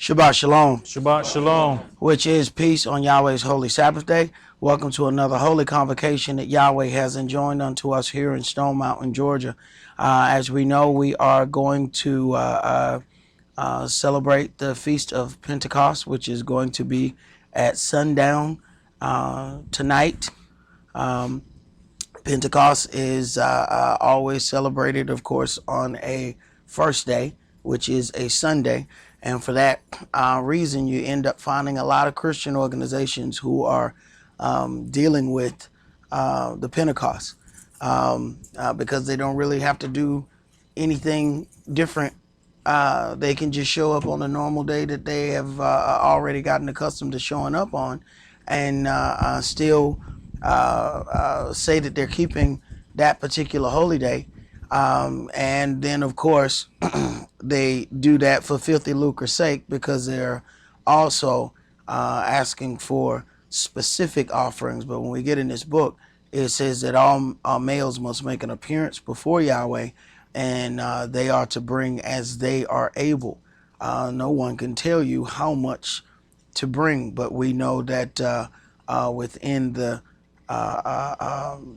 Shabbat Shalom, Shabbat Shalom. which is peace on Yahweh's holy Sabbath day. Welcome to another holy convocation that Yahweh has enjoined unto us here in Stone Mountain, Georgia. As we know, we are going to celebrate the Feast of Pentecost, which is going to be at sundown tonight. Pentecost is always celebrated, of course, on a first day, which is a Sunday. And for that reason, you end up finding a lot of Christian organizations who are dealing with the Pentecost because they don't really have to do anything different. They can just show up on a normal day that they have already gotten accustomed to showing up on and still say that they're keeping that particular holy day. And then, of course, they do that for filthy lucre's sake because they're also asking for specific offerings. But when we get in this book, it says that all males must make an appearance before Yahweh, and they are to bring as they are able. No one can tell you how much to bring, but we know that within the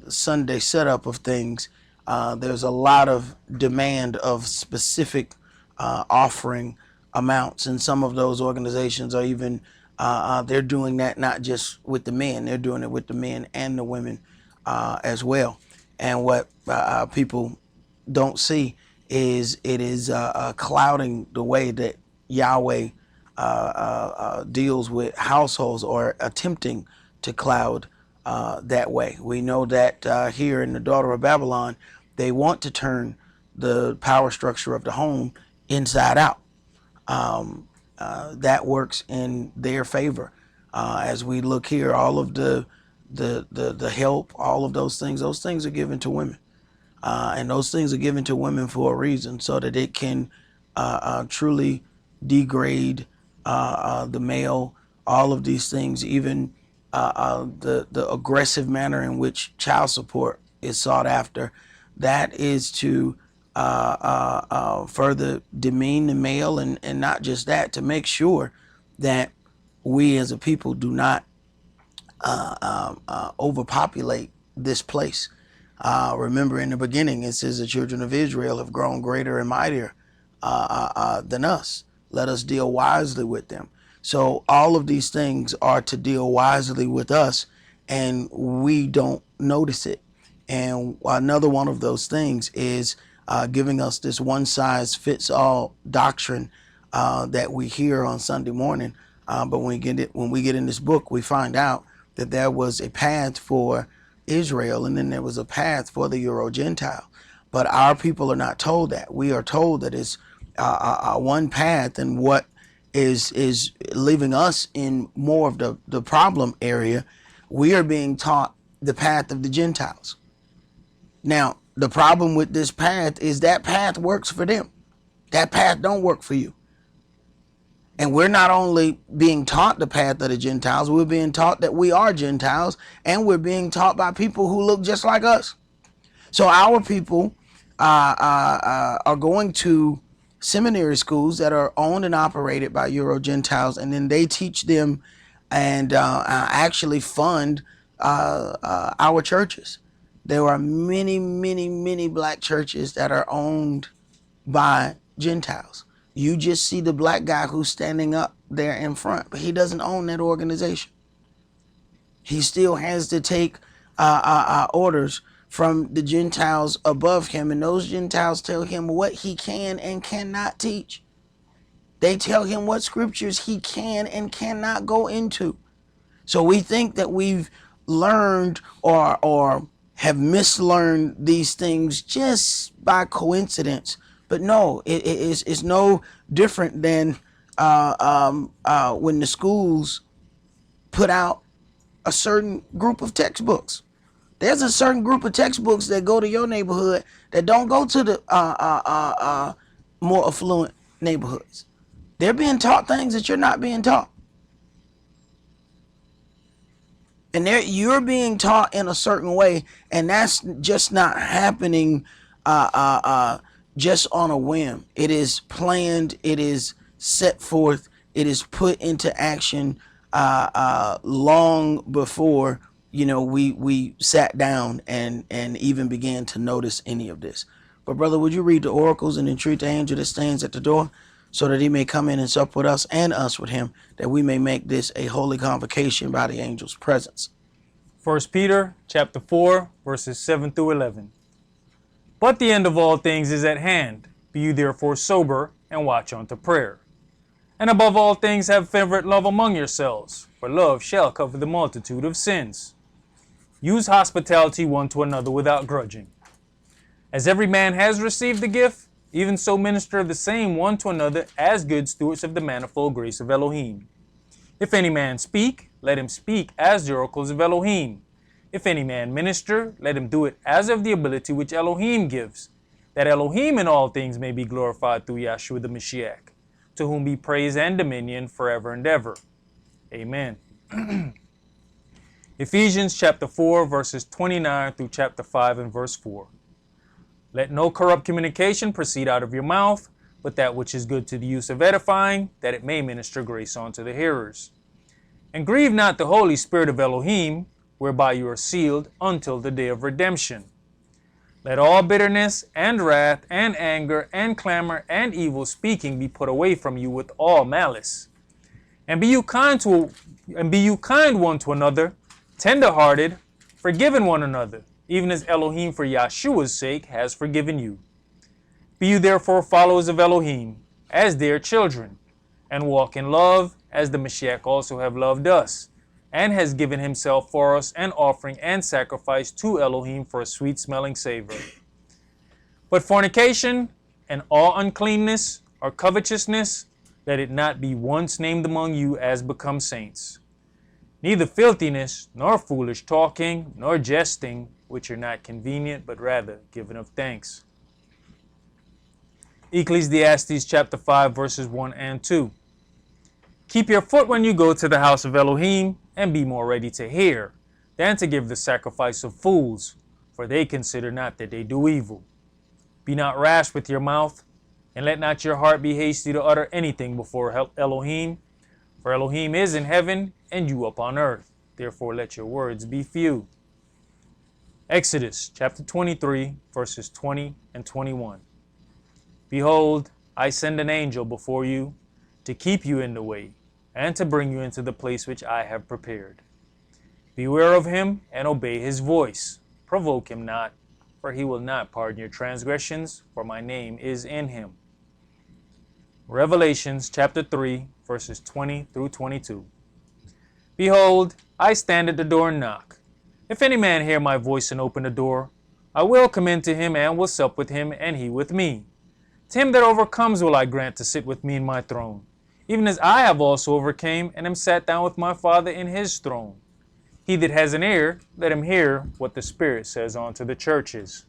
Sunday setup of things, there's a lot of demand of specific offering amounts, and some of those organizations are even they're doing that not just with the men, they're doing it with the men and the women as well. And what people don't see is it is clouding the way that Yahweh deals with households, or attempting to cloud that way. We know that here in the Daughter of Babylon, they want to turn the power structure of the home inside out. That works in their favor. As we look here, all of the help, all of those things are given to women. And those things are given to women for a reason, so that it can truly degrade the male. All of these things, even the aggressive manner in which child support is sought after, that is to further demean the male, and not just that, to make sure that we as a people do not overpopulate this place. Remember, in the beginning, it says the children of Israel have grown greater and mightier than us. Let us deal wisely with them. So all of these things are to deal wisely with us, and we don't notice it. And another one of those things is giving us this one-size-fits-all doctrine that we hear on Sunday morning. But when we get in this book, we find out that there was a path for Israel, and then there was a path for the Euro-Gentile. But our people are not told that. We are told that it's one path, and what is leaving us in more of the problem area. We are being taught the path of the Gentiles. Now, the problem with this path is that path works for them. That path don't work for you. And we're not only being taught the path of the Gentiles, we're being taught that we are Gentiles, and we're being taught by people who look just like us. So our people are going to seminary schools that are owned and operated by Euro-Gentiles, and then they teach them and actually fund our churches. There are many, many, many black churches that are owned by Gentiles. You just see the black guy who's standing up there in front, but he doesn't own that organization. He still has to take orders from the Gentiles above him, and those Gentiles tell him what he can and cannot teach. They tell him what scriptures he can and cannot go into. So we think that we've learned or have mislearned these things just by coincidence. But no, it's no different than when the schools put out a certain group of textbooks. There's a certain group of textbooks that go to your neighborhood that don't go to the more affluent neighborhoods. They're being taught things that you're not being taught. And you're being taught in a certain way, and that's just not happening just on a whim. It is planned, it is set forth, It is put into action long before, we sat down and even began to notice any of this. But brother, would you read the oracles and entreat the angel that stands at the door, so that he may come in and sup with us and us with him, that we may make this a holy convocation by the angel's presence. 1 Peter chapter 4, verses 7 through 11. But the end of all things is at hand. Be you therefore sober, and watch unto prayer. And above all things have fervent love among yourselves, for love shall cover the multitude of sins. Use hospitality one to another without grudging. As every man has received the gift, even so minister the same one to another as good stewards of the manifold grace of Elohim. If any man speak, let him speak as the oracles of Elohim. If any man minister, let him do it as of the ability which Elohim gives, that Elohim in all things may be glorified through Yahshua the Mashiach, to whom be praise and dominion forever and ever. Amen. Ephesians chapter 4, verses 29 through chapter 5 and verse 4. Let no corrupt communication proceed out of your mouth, but that which is good to the use of edifying, that it may minister grace unto the hearers. And grieve not the Holy Spirit of Elohim, whereby you are sealed until the day of redemption. Let all bitterness and wrath and anger and clamor and evil speaking be put away from you with all malice. And be you kind one to another, tender-hearted, forgiving one another, even as Elohim for Yahshua's sake has forgiven you. Be you therefore followers of Elohim, as dear children, and walk in love, as the Mashiach also have loved us, and has given himself for us an offering and sacrifice to Elohim for a sweet-smelling savor. But fornication and all uncleanness or covetousness, let it not be once named among you as becomes saints. Neither filthiness, nor foolish talking, nor jesting, which are not convenient, but rather giving of thanks. Ecclesiastes chapter 5, verses 1 and 2. Keep your foot when you go to the house of Elohim, and be more ready to hear than to give the sacrifice of fools, for they consider not that they do evil. Be not rash with your mouth, and let not your heart be hasty to utter anything before Elohim, for Elohim is in heaven, and you upon earth. Therefore let your words be few. Exodus chapter 23, verses 20 and 21. Behold, I send an angel before you to keep you in the way, and to bring you into the place which I have prepared. Beware of him, and obey his voice. Provoke him not, for he will not pardon your transgressions, for my name is in him. Revelations chapter 3, verses 20 through 22. Behold, I stand at the door and knock. If any man hear my voice and open the door, I will come in to him and will sup with him, and he with me. To him that overcomes will I grant to sit with me in my throne, even as I have also overcame and am sat down with my Father in his throne. He that has an ear, let him hear what the Spirit says unto the churches.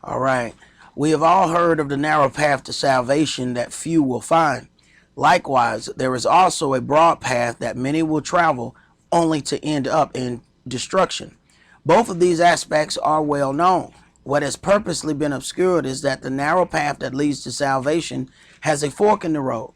All right. We have all heard of the narrow path to salvation that few will find. Likewise, there is also a broad path that many will travel, only to end up in destruction. Both of these aspects are well known. What has purposely been obscured is that the narrow path that leads to salvation has a fork in the road.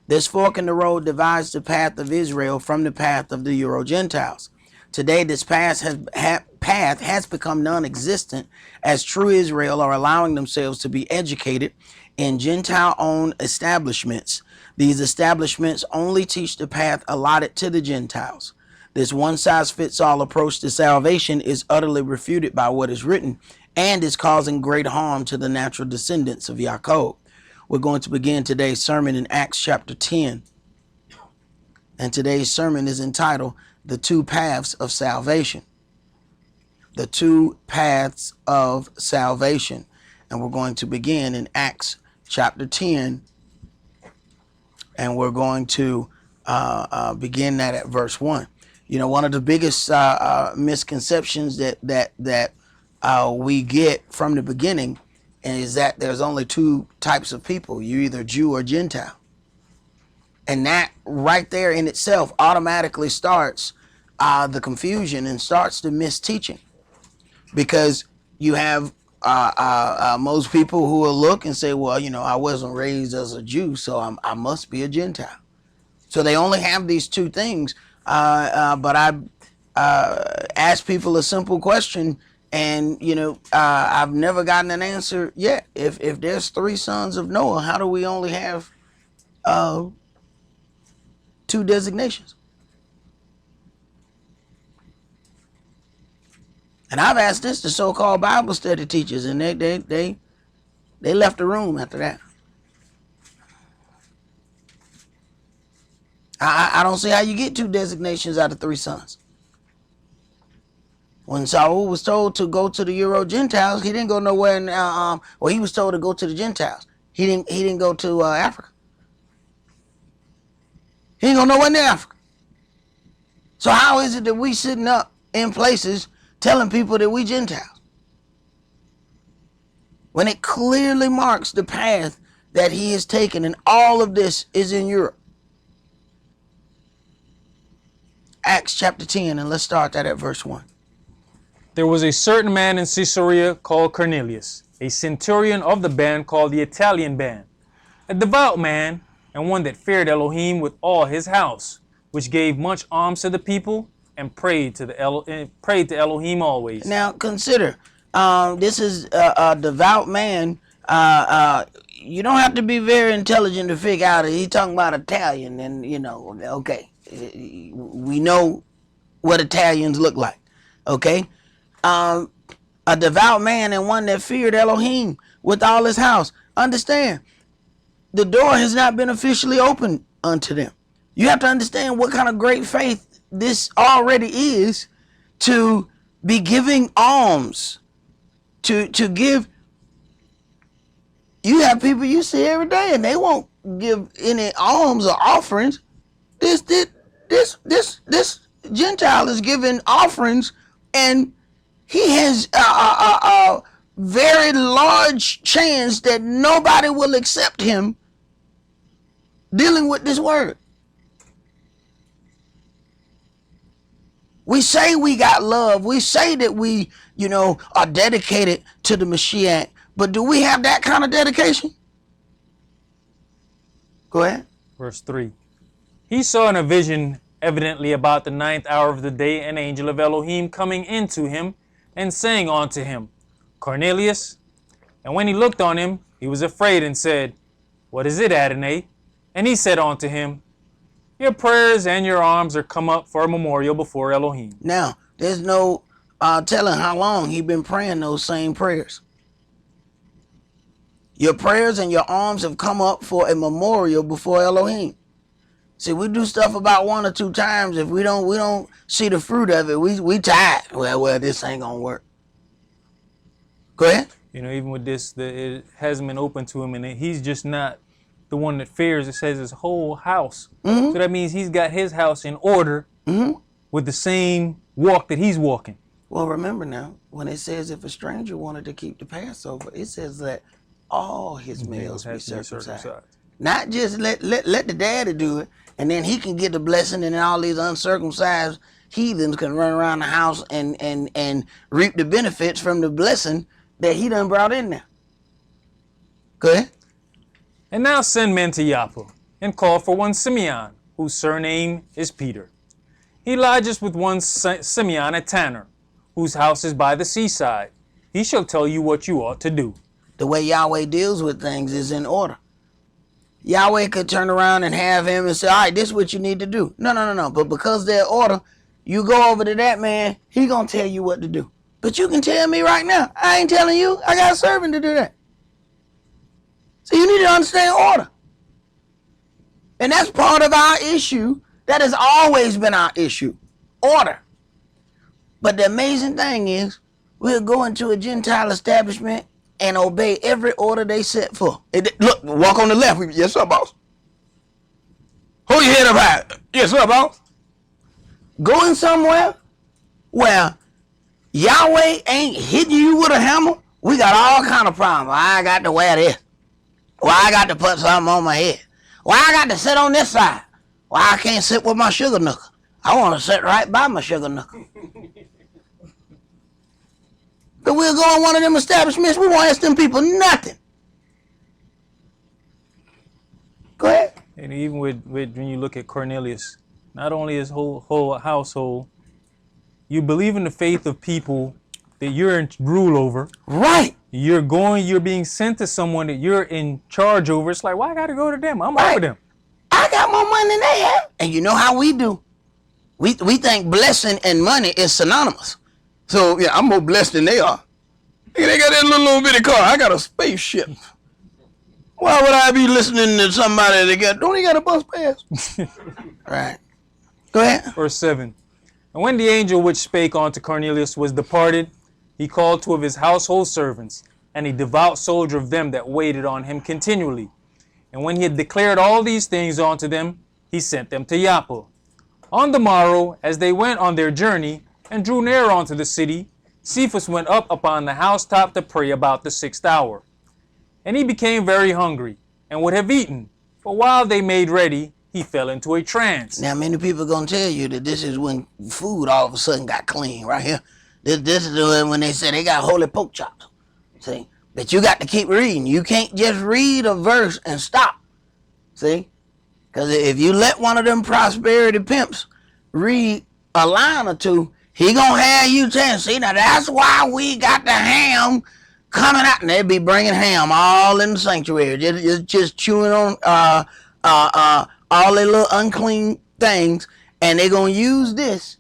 This fork in the road divides the path of Israel from the path of the Euro-Gentiles. Today, this path has become non-existent, as true Israel are allowing themselves to be educated in Gentile-owned establishments. These establishments only teach the path allotted to the Gentiles. This one-size-fits-all approach to salvation is utterly refuted by what is written, and is causing great harm to the natural descendants of Yaakov. We're going to begin today's sermon in Acts chapter 10. And today's sermon is entitled, The Two Paths of Salvation. The Two Paths of Salvation. And we're going to begin in Acts chapter 10. And we're going to begin that at verse 1. You know, one of the biggest misconceptions that we get from the beginning is that there's only two types of people. You're either Jew or Gentile. And that right there in itself automatically starts the confusion and starts the misteaching. Because you have most people who will look and say, well, you know, I wasn't raised as a Jew, so I must be a Gentile. So they only have these two things. But I ask people a simple question, and I've never gotten an answer yet. If there's 3 sons of Noah, how do we only have 2 designations? And I've asked this to so-called Bible study teachers, and they left the room after that. I don't see how you get 2 designations out of 3 sons. When Saul was told to go to the Euro Gentiles, he didn't go nowhere. He was told to go to the Gentiles. He didn't go to Africa. He didn't go nowhere near Africa. So how is it that we sitting up in places telling people that we Gentiles, when it clearly marks the path that he has taken, and all of this is in Europe? Acts chapter 10, and let's start that at verse 1. There was a certain man in Caesarea called Cornelius, a centurion of the band called the Italian band, a devout man, and one that feared Elohim with all his house, which gave much alms to the people, and prayed to Elohim always. Now consider, this is a devout man. You don't have to be very intelligent to figure out it. He's talking about Italian, and okay, we know what Italians look like. Okay, a devout man and one that feared Elohim with all his house. Understand, the door has not been officially opened unto them. You have to understand what kind of great faith this already is, to be giving alms, to give. You have people you see every day, and they won't give any alms or offerings. This Gentile is giving offerings, and he has a very large chance that nobody will accept him dealing with this word. We say we got love. We say that we, are dedicated to the Mashiach. But do we have that kind of dedication? Go ahead. Verse 3. He saw in a vision, evidently about the 9th hour of the day, an angel of Elohim coming into him and saying unto him, Cornelius. And when he looked on him, he was afraid and said, What is it, Adonai? And he said unto him, Your prayers and your alms are come up for a memorial before Elohim. Now, there's no telling how long he's been praying those same prayers. Your prayers and your alms have come up for a memorial before Elohim. See, we do stuff about 1 or 2 times. If we don't see the fruit of it, we tired. Well, this ain't gonna work. Go ahead. Even with this, it hasn't been open to him, and he's just not the one that fears. It says his whole house. Mm-hmm. So that means he's got his house in order, mm-hmm, with the same walk that he's walking. Well, remember now, when it says if a stranger wanted to keep the Passover, it says that all his males be circumcised. Not just let the daddy do it, and then he can get the blessing, and then all these uncircumcised heathens can run around the house and reap the benefits from the blessing that he done brought in there. Go ahead. And now send men to Joppa, and call for one Simeon, whose surname is Peter. He lodges with one Simeon a tanner, whose house is by the seaside. He shall tell you what you ought to do. The way Yahweh deals with things is in order. Yahweh could turn around and have him and say, all right, this is what you need to do. No. But because they're order, you go over to that man, he gonna tell you what to do. But you can tell me right now, I ain't telling you, I got a servant to do that. So you need to understand order. And that's part of our issue. That has always been our issue. Order. But the amazing thing is, we'll go into a Gentile establishment and obey every order they set for. Look, walk on the left. Yes, sir, boss. Hold your head up high. Yes, sir, boss. Going somewhere where Yahweh ain't hitting you with a hammer, we got all kind of problems. Why I got to wear this? Why I got to put something on my head? Why I got to sit on this side? Why I can't sit with my sugar knuckle? I want to sit right by my sugar knuckle. But we'll go in one of them establishments, we won't ask them people nothing. Go ahead. And even with when you look at Cornelius, not only his whole household, you believe in the faith of people that you're in rule over. Right. You're being sent to someone that you're in charge over. It's like, why I gotta go to them? I'm Right. over them. I got more money than they have. And you know how we do. We think blessing and money is synonymous. So yeah, I'm more blessed than they are. They got that little bitty car. I got a spaceship. Why would I be listening to somebody that don't he got a bus pass? Right. Go ahead. Verse 7. And when the angel which spake unto Cornelius was departed, he called two of his household servants, and a devout soldier of them that waited on him continually. And when he had declared all these things unto them, he sent them to Joppa. On the morrow, as they went on their journey, and drew near unto the city, Cephas went up upon the housetop to pray about the 6th hour. And he became very hungry, and would have eaten. But while they made ready, he fell into a trance. Now, many people are going to tell you that this is when food all of a sudden got clean, right here. This is when they say they got holy pork chops. See? But you got to keep reading. You can't just read a verse and stop. See? Because if you let one of them prosperity pimps read a line or two, he going to have you saying, see, now that's why we got the ham coming out. And they'll be bringing ham all in the sanctuary. Just chewing on all their little unclean things. And they're going to use this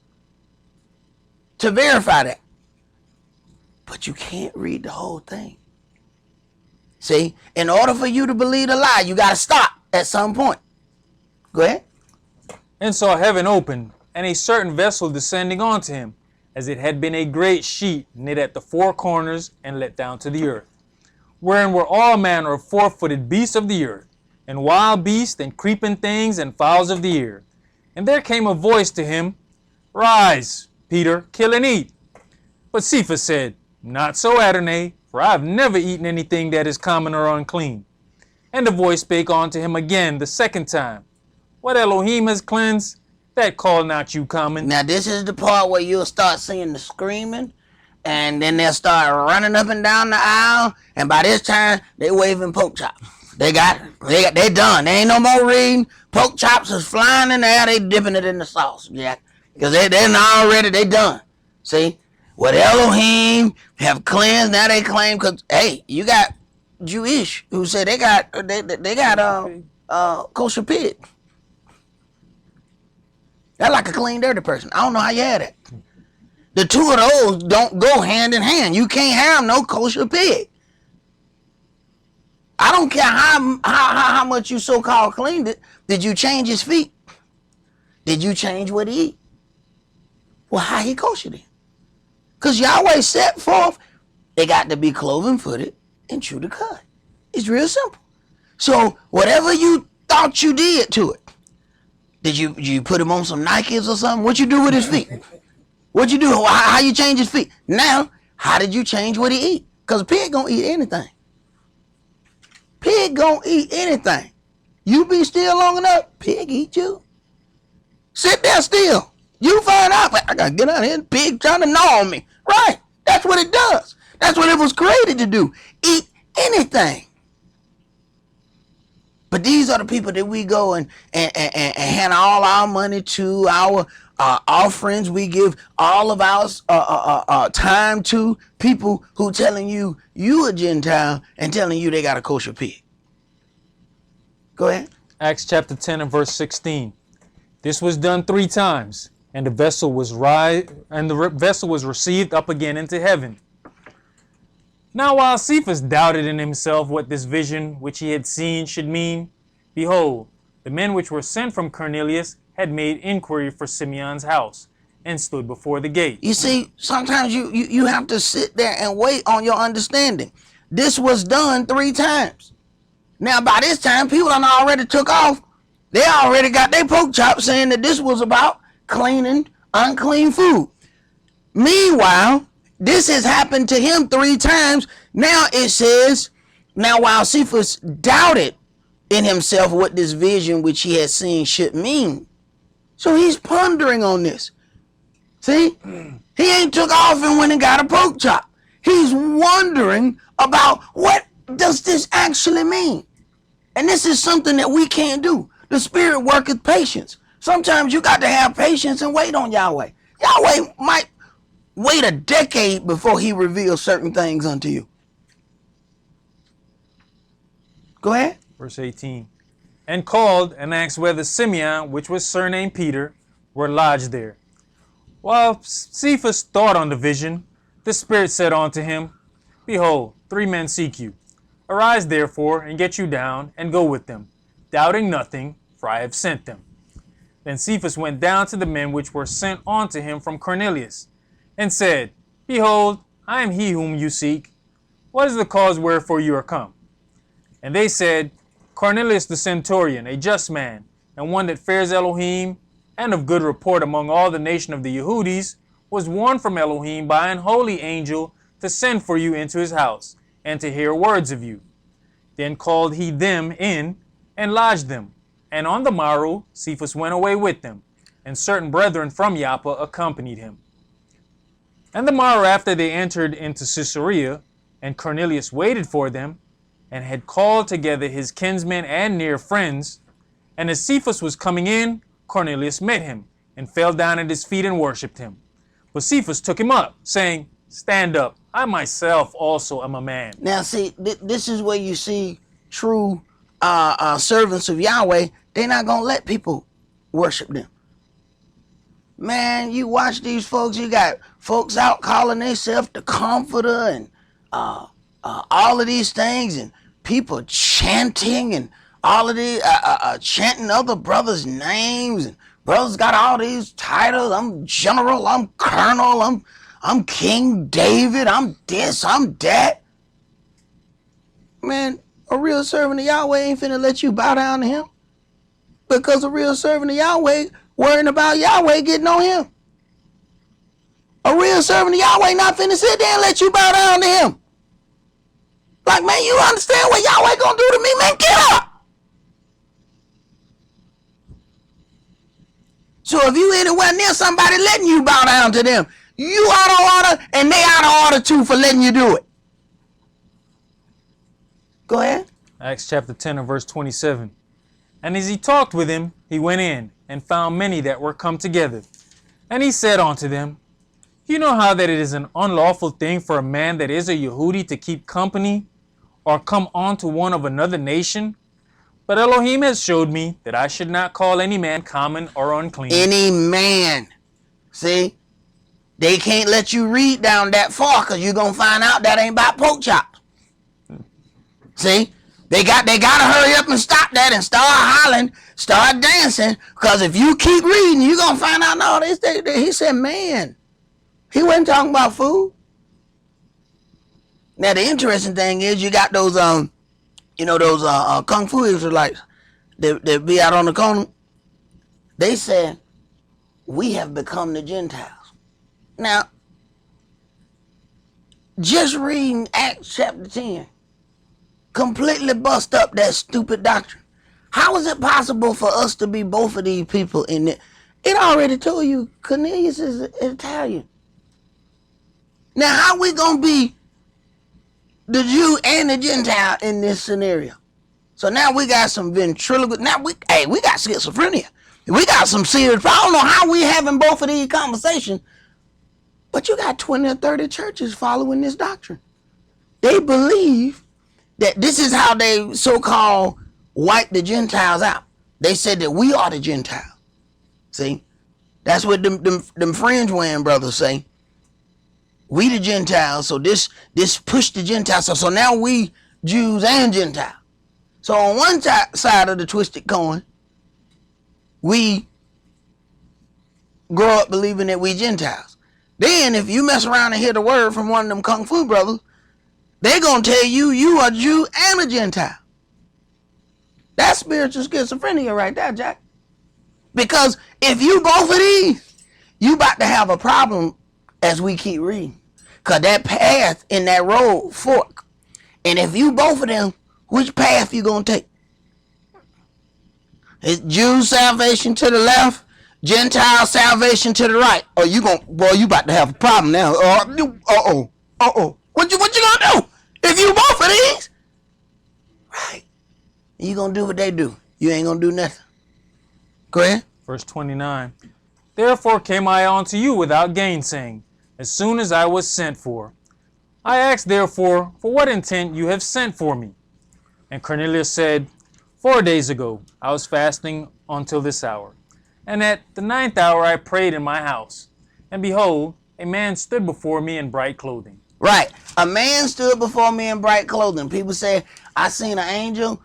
to verify that. But you can't read the whole thing. See, in order for you to believe the lie, you got to stop at some point. Go ahead. And saw heaven open, and a certain vessel descending unto him, as it had been a great sheet knit at the four corners and let down to the earth, wherein were all manner of four-footed beasts of the earth, and wild beasts, and creeping things, and fowls of the air. And there came a voice to him, Rise, Peter, kill and eat. But Cephas said, Not so, Adonai, for I have never eaten anything that is common or unclean. And the voice spake unto him again the second time, What Elohim has cleansed, that call not you common. Now this is the part where you'll start seeing the screaming, and then they'll start running up and down the aisle, and by this time they waving pork chops. They done. They ain't no more reading. Pork chops is flying in the air. They dipping it in the sauce, Jack, because they're already they done. See, what Elohim have cleansed, now they claim, because hey, you got Jewish who say they got kosher pig. That's like a clean, dirty person. I don't know how you had it. The two of those don't go hand in hand. You can't have no kosher pig. I don't care how much you so-called cleaned it. Did you change his feet? Did you change what he eat? Well, how he kosher then? Because Yahweh set forth, they got to be cloven-footed and true to cut. It's real simple. So whatever you thought you did to it, did you put him on some Nikes or something? What you do with his feet? What you do? How you change his feet? Now, how did you change what he eat? Because a pig gonna eat anything. Pig gonna eat anything. You be still long enough, pig eat you. Sit there still. You find out, I gotta get out of here. Pig trying to gnaw on me. Right. That's what it does. That's what it was created to do. Eat anything. But these are the people that we go and hand all our money to, our offerings. We give all of our time to people who telling you a Gentile and telling you they got a kosher pig. Go ahead. Acts chapter 10 and verse 16. This was done 3 times, and the vessel was received up again into heaven. Now while Cephas doubted in himself what this vision which he had seen should mean, behold, the men which were sent from Cornelius had made inquiry for Simeon's house, and stood before the gate. You see, sometimes you have to sit there and wait on your understanding. This was done 3 times. Now by this time, people done already took off. They already got their pork chop saying that this was about cleaning unclean food. Meanwhile, this has happened to him 3 times. Now it says, now while Cephas doubted in himself what this vision which he had seen should mean. So he's pondering on this. See, he ain't took off and went and got a pork chop. He's wondering about what does this actually mean? And this is something that we can't do. The Spirit worketh patience. Sometimes you got to have patience and wait on Yahweh. Yahweh might wait a decade before he reveals certain things unto you. Go ahead. Verse 18. And called and asked whether Simeon, which was surnamed Peter, were lodged there. While Cephas thought on the vision, the Spirit said unto him, Behold, 3 men seek you. Arise therefore, and get you down, and go with them, doubting nothing, for I have sent them. Then Cephas went down to the men which were sent unto him from Cornelius, and said, Behold, I am he whom you seek. What is the cause wherefore you are come? And they said, Cornelius the centurion, a just man, and one that fears Elohim, and of good report among all the nation of the Yehudis, was warned from Elohim by an holy angel to send for you into his house, and to hear words of you. Then called he them in, and lodged them. And on the morrow Cephas went away with them, and certain brethren from Joppa accompanied him. And the morrow after they entered into Caesarea, and Cornelius waited for them, and had called together his kinsmen and near friends. And as Cephas was coming in, Cornelius met him, and fell down at his feet and worshipped him. But Cephas took him up, saying, Stand up, I myself also am a man. Now see, this is where you see true servants of Yahweh. They're not going to let people worship them. Man, you watch these folks, you got folks out calling themselves the comforter and all of these things, and people chanting and all of these, chanting other brothers' names, and brothers got all these titles. I'm general, I'm colonel, I'm King David, I'm this, I'm that. Man, a real servant of Yahweh ain't finna let you bow down to him, because a real servant of Yahweh worrying about Yahweh getting on him. A real servant of Yahweh not finna sit there and let you bow down to him. Like, man, you understand what Yahweh gonna do to me? Man, get up! So if you anywhere near somebody letting you bow down to them, you out of order, and they out of order too for letting you do it. Go ahead. Acts chapter 10 and verse 27. And as he talked with him, he went in, and found many that were come together. And he said unto them, You know how that it is an unlawful thing for a man that is a Yehudi to keep company, or come on to one of another nation? But Elohim has showed me that I should not call any man common or unclean. Any man. See? They can't let you read down that far, because you're going to find out that ain't about pork chops. See? They got to hurry up and stop that and start hollering, start dancing, because if you keep reading, you're going to find out, no, he said, man. He wasn't talking about food. Now, the interesting thing is you got those, those Kung Fu Israelites that be out on the corner. They said, we have become the Gentiles. Now, just reading Acts chapter 10 completely bust up that stupid doctrine. How is it possible for us to be both of these people in it? It already told you Cornelius is Italian. Now, how we going to be the Jew and the Gentile in this scenario? So now we got some ventriloquism. Now we got schizophrenia. We got some serious. I don't know how we having both of these conversations, but you got 20 or 30 churches following this doctrine. They believe that this is how they so-called wipe the Gentiles out. They said that we are the Gentiles. See? That's what them fringe wearing brothers say. We the Gentiles, so this pushed the Gentiles. So now we Jews and Gentiles. So on one side of the twisted coin, we grow up believing that we Gentiles. Then if you mess around and hear the word from one of them Kung Fu brothers, they're going to tell you you are a Jew and a Gentile. That's spiritual schizophrenia right there, Jack. Because if you both of these, you about to have a problem as we keep reading. Because that path in that road fork. And if you both of them, which path you going to take? Is Jew salvation to the left, Gentile salvation to the right? Or you about to have a problem now. What you gonna do? If you both of these? Right. You gonna do what they do. You ain't gonna do nothing. Go ahead. Verse 29. Therefore came I unto you without gainsaying, as soon as I was sent for. I asked therefore, for what intent you have sent for me? And Cornelius said, 4 days ago I was fasting until this hour. And at the 9th hour I prayed in my house. And behold, a man stood before me in bright clothing. Right. A man stood before me in bright clothing. People say, I seen an angel.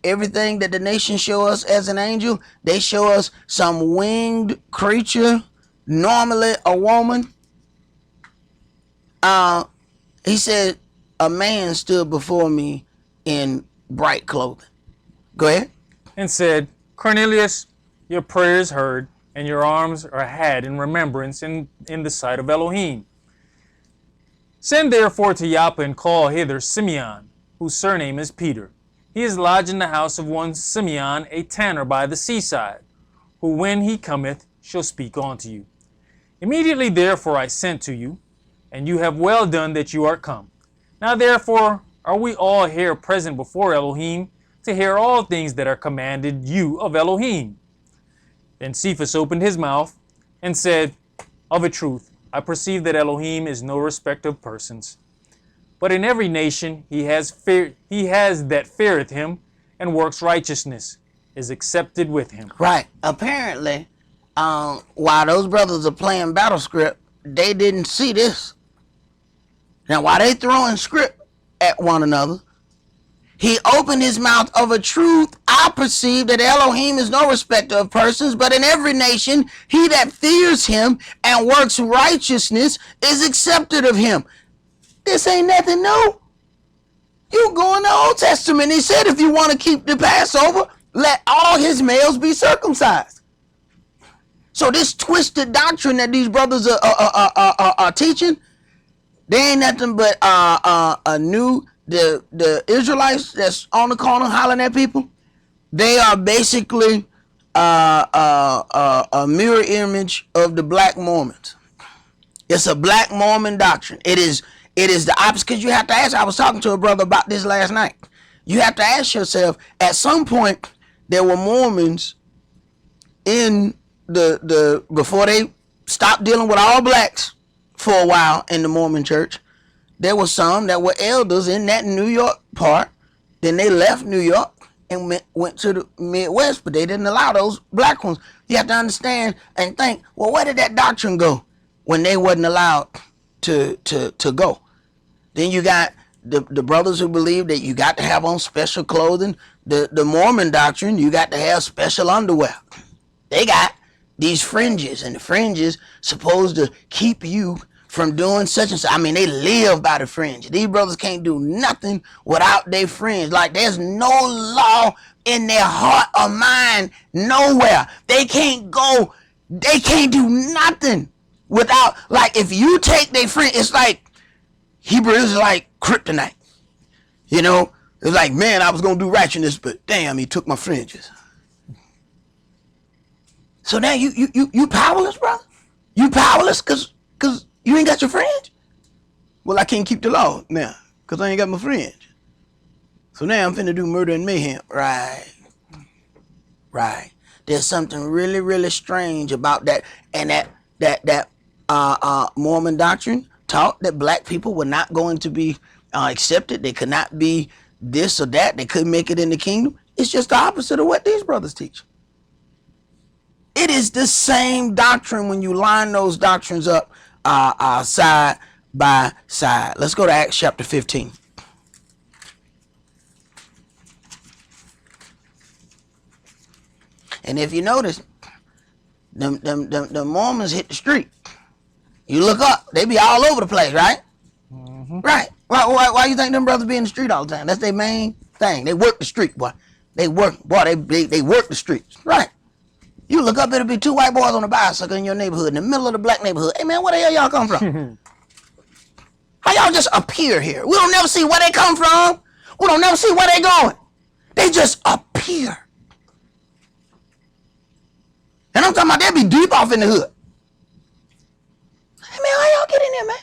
Everything that the nations show us as an angel, they show us some winged creature, normally a woman. He said, a man stood before me in bright clothing. Go ahead. And said, Cornelius, your prayer is heard, and your alms are had in remembrance in the sight of Elohim. Send therefore to Joppa and call hither Simeon, whose surname is Peter. He is lodged in the house of one Simeon, a tanner by the seaside, who when he cometh shall speak unto you. Immediately therefore I sent to you, and you have well done that you are come. Now therefore are we all here present before Elohim, to hear all things that are commanded you of Elohim. Then Cephas opened his mouth and said, Of a truth, I perceive that Elohim is no respecter of persons. But in every nation he has that feareth him and works righteousness, is accepted with him. Right. Apparently, while those brothers are playing battle script, they didn't see this. Now, while they throwing script at one another, he opened his mouth. Of a truth, I perceive that Elohim is no respecter of persons, but in every nation, he that fears him and works righteousness is accepted of him. This ain't nothing new. You go in the Old Testament. He said, if you want to keep the Passover, let all his males be circumcised. So this twisted doctrine that these brothers are teaching, they ain't nothing but the Israelites that's on the corner hollering at people. They are basically a mirror image of the black Mormons. It's a black Mormon doctrine. It is the opposite, because you have to ask. I was talking to a brother about this last night. You have to ask yourself, at some point there were Mormons in the before they stopped dealing with all blacks for a while in the Mormon church. There were some that were elders in that New York part. Then they left New York and went to the Midwest, but they didn't allow those black ones. You have to understand and think, well, where did that doctrine go when they wasn't allowed to go? Then you got the brothers who believe that you got to have on special clothing. The Mormon doctrine, you got to have special underwear. They got these fringes, and the fringes supposed to keep you from doing such and such. I mean, they live by the fringe. These brothers can't do nothing without their fringe. Like, there's no law in their heart or mind nowhere. They can't do nothing without, like, if you take their fringe, it's like Hebrew is like kryptonite. You know, it's like, man, I was going to do righteousness, but damn, he took my fringes. So now you powerless, brother? You powerless because you ain't got your fringe? Well, I can't keep the law now because I ain't got my fringe. So now I'm finna do murder and mayhem. Right. There's something really, really strange about that. And that Mormon doctrine taught that black people were not going to be accepted. They could not be this or that. They couldn't make it in the kingdom. It's just the opposite of what these brothers teach. It is the same doctrine when you line those doctrines up side by side. Let's go to Acts chapter 15. And if you notice, the Mormons hit the street. You look up, they be all over the place, right? Mm-hmm. Right. Why you think them brothers be in the street all the time? That's their main thing. They work the street, boy. They work the streets. Right. You look up, it'll be two white boys on a bicycle in your neighborhood, in the middle of the black neighborhood. Hey, man, where the hell y'all come from? How y'all just appear here? We don't never see where they come from. We don't never see where they going. They just appear. And I'm talking about they be deep off in the hood. Hey, man, how y'all get in there, man?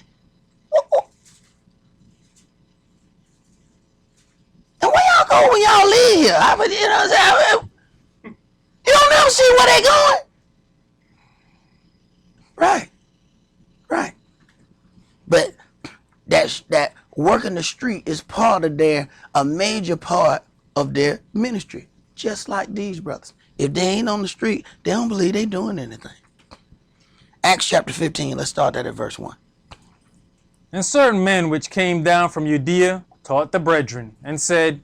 And where y'all go when y'all leave here? You know what I'm saying? You don't never see where they going? Right. Right. But that working the street is part of a major part of their ministry. Just like these brothers. If they ain't on the street, they don't believe they doing anything. Acts chapter 15, let's start that at verse 1. And certain men which came down from Judea taught the brethren, and said,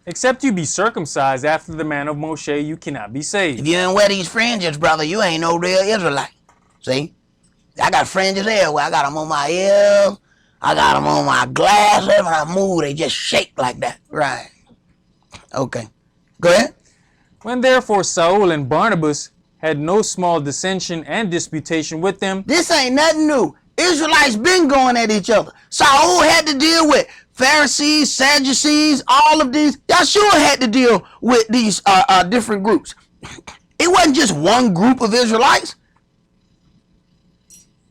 Except you be circumcised after the manner of Moshe, you cannot be saved. If you ain't wear these fringes, brother, you ain't no real Israelite. See? I got fringes everywhere. I got them on my ears. I got them on my glasses. When I move, they just shake like that. Right. Okay. Go ahead. When therefore Saul and Barnabas had no small dissension and disputation with them. This ain't nothing new. Israelites been going at each other. Saul had to deal with Pharisees, Sadducees, all of these. Yeshua had to deal with these different groups. It wasn't just one group of Israelites.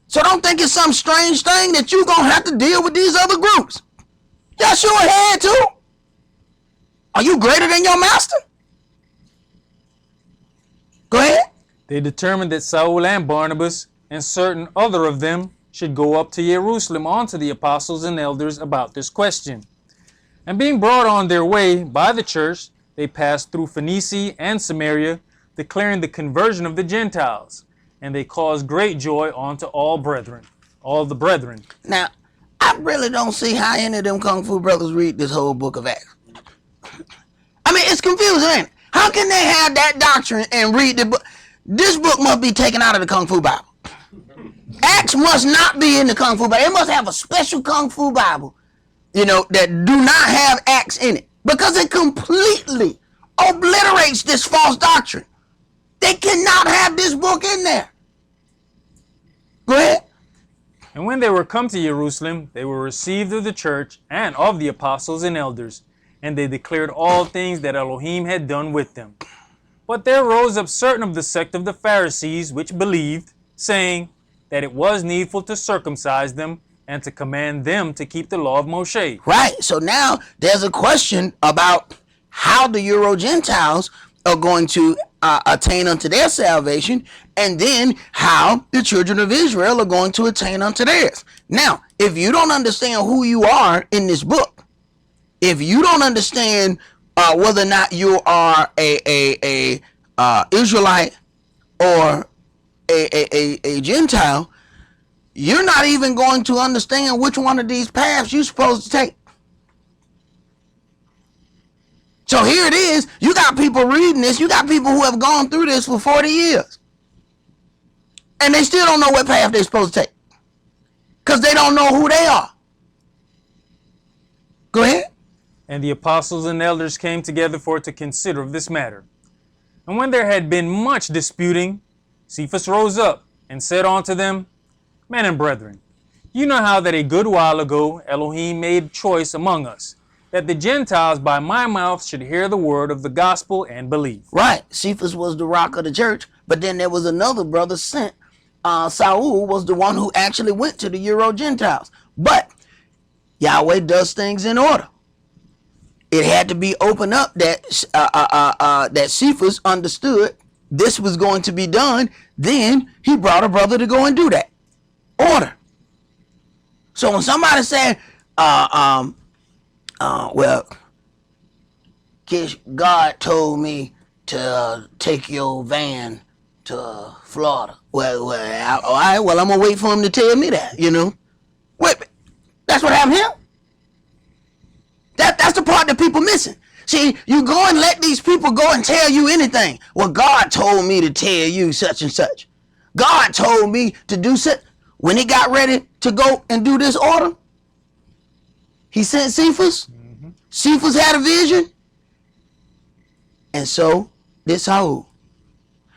So don't think it's some strange thing that you're going to have to deal with these other groups. Yeshua had to. Are you greater than your master? Go ahead. They determined that Saul and Barnabas and certain other of them should go up to Jerusalem unto the apostles and elders about this question. And being brought on their way by the church, they passed through Phoenicia and Samaria, declaring the conversion of the Gentiles. And they caused great joy unto all the brethren. Now, I really don't see how any of them Kung Fu brothers read this whole book of Acts. I mean, it's confusing, ain't it? How can they have that doctrine and read the book? This book must be taken out of the Kung Fu Bible. Acts must not be in the Kung Fu Bible. It must have a special Kung Fu Bible, that do not have Acts in it. Because it completely obliterates this false doctrine. They cannot have this book in there. Go ahead. And when they were come to Jerusalem, they were received of the church and of the apostles and elders, and they declared all things that Elohim had done with them. But there rose up certain of the sect of the Pharisees which believed, saying that it was needful to circumcise them and to command them to keep the law of Moshe. Right. So now there's a question about how the Euro-Gentiles are going to attain unto their salvation, and then how the children of Israel are going to attain unto theirs. Now, if you don't understand who you are in this book, if you don't understand whether or not you are a Israelite or a Gentile, you're not even going to understand which one of these paths you're supposed to take. So here it is. You got people reading this. You got people who have gone through this for 40 years. And they still don't know what path they're supposed to take. Because they don't know who they are. Go ahead. And the apostles and elders came together for to consider of this matter. And when there had been much disputing, Cephas rose up and said unto them, Men and brethren, you know how that a good while ago Elohim made choice among us, that the Gentiles by my mouth should hear the word of the gospel and believe. Right. Cephas was the rock of the church, but then there was another brother sent. Saul was the one who actually went to the Euro-Gentiles. But Yahweh does things in order. It had to be opened up that that Cephas understood this was going to be done. Then he brought a brother to go and do that. Order. So when somebody said, well, Kish, God told me to take your van to Florida. Well, all right, well, I'm going to wait for him to tell me that, Wait, that's what happened here? That's the part that people missing. See, you go and let these people go and tell you anything. Well, God told me to tell you such and such. God told me to do such. When he got ready to go and do this order, he sent Cephas. Mm-hmm. Cephas had a vision. And so did Saul.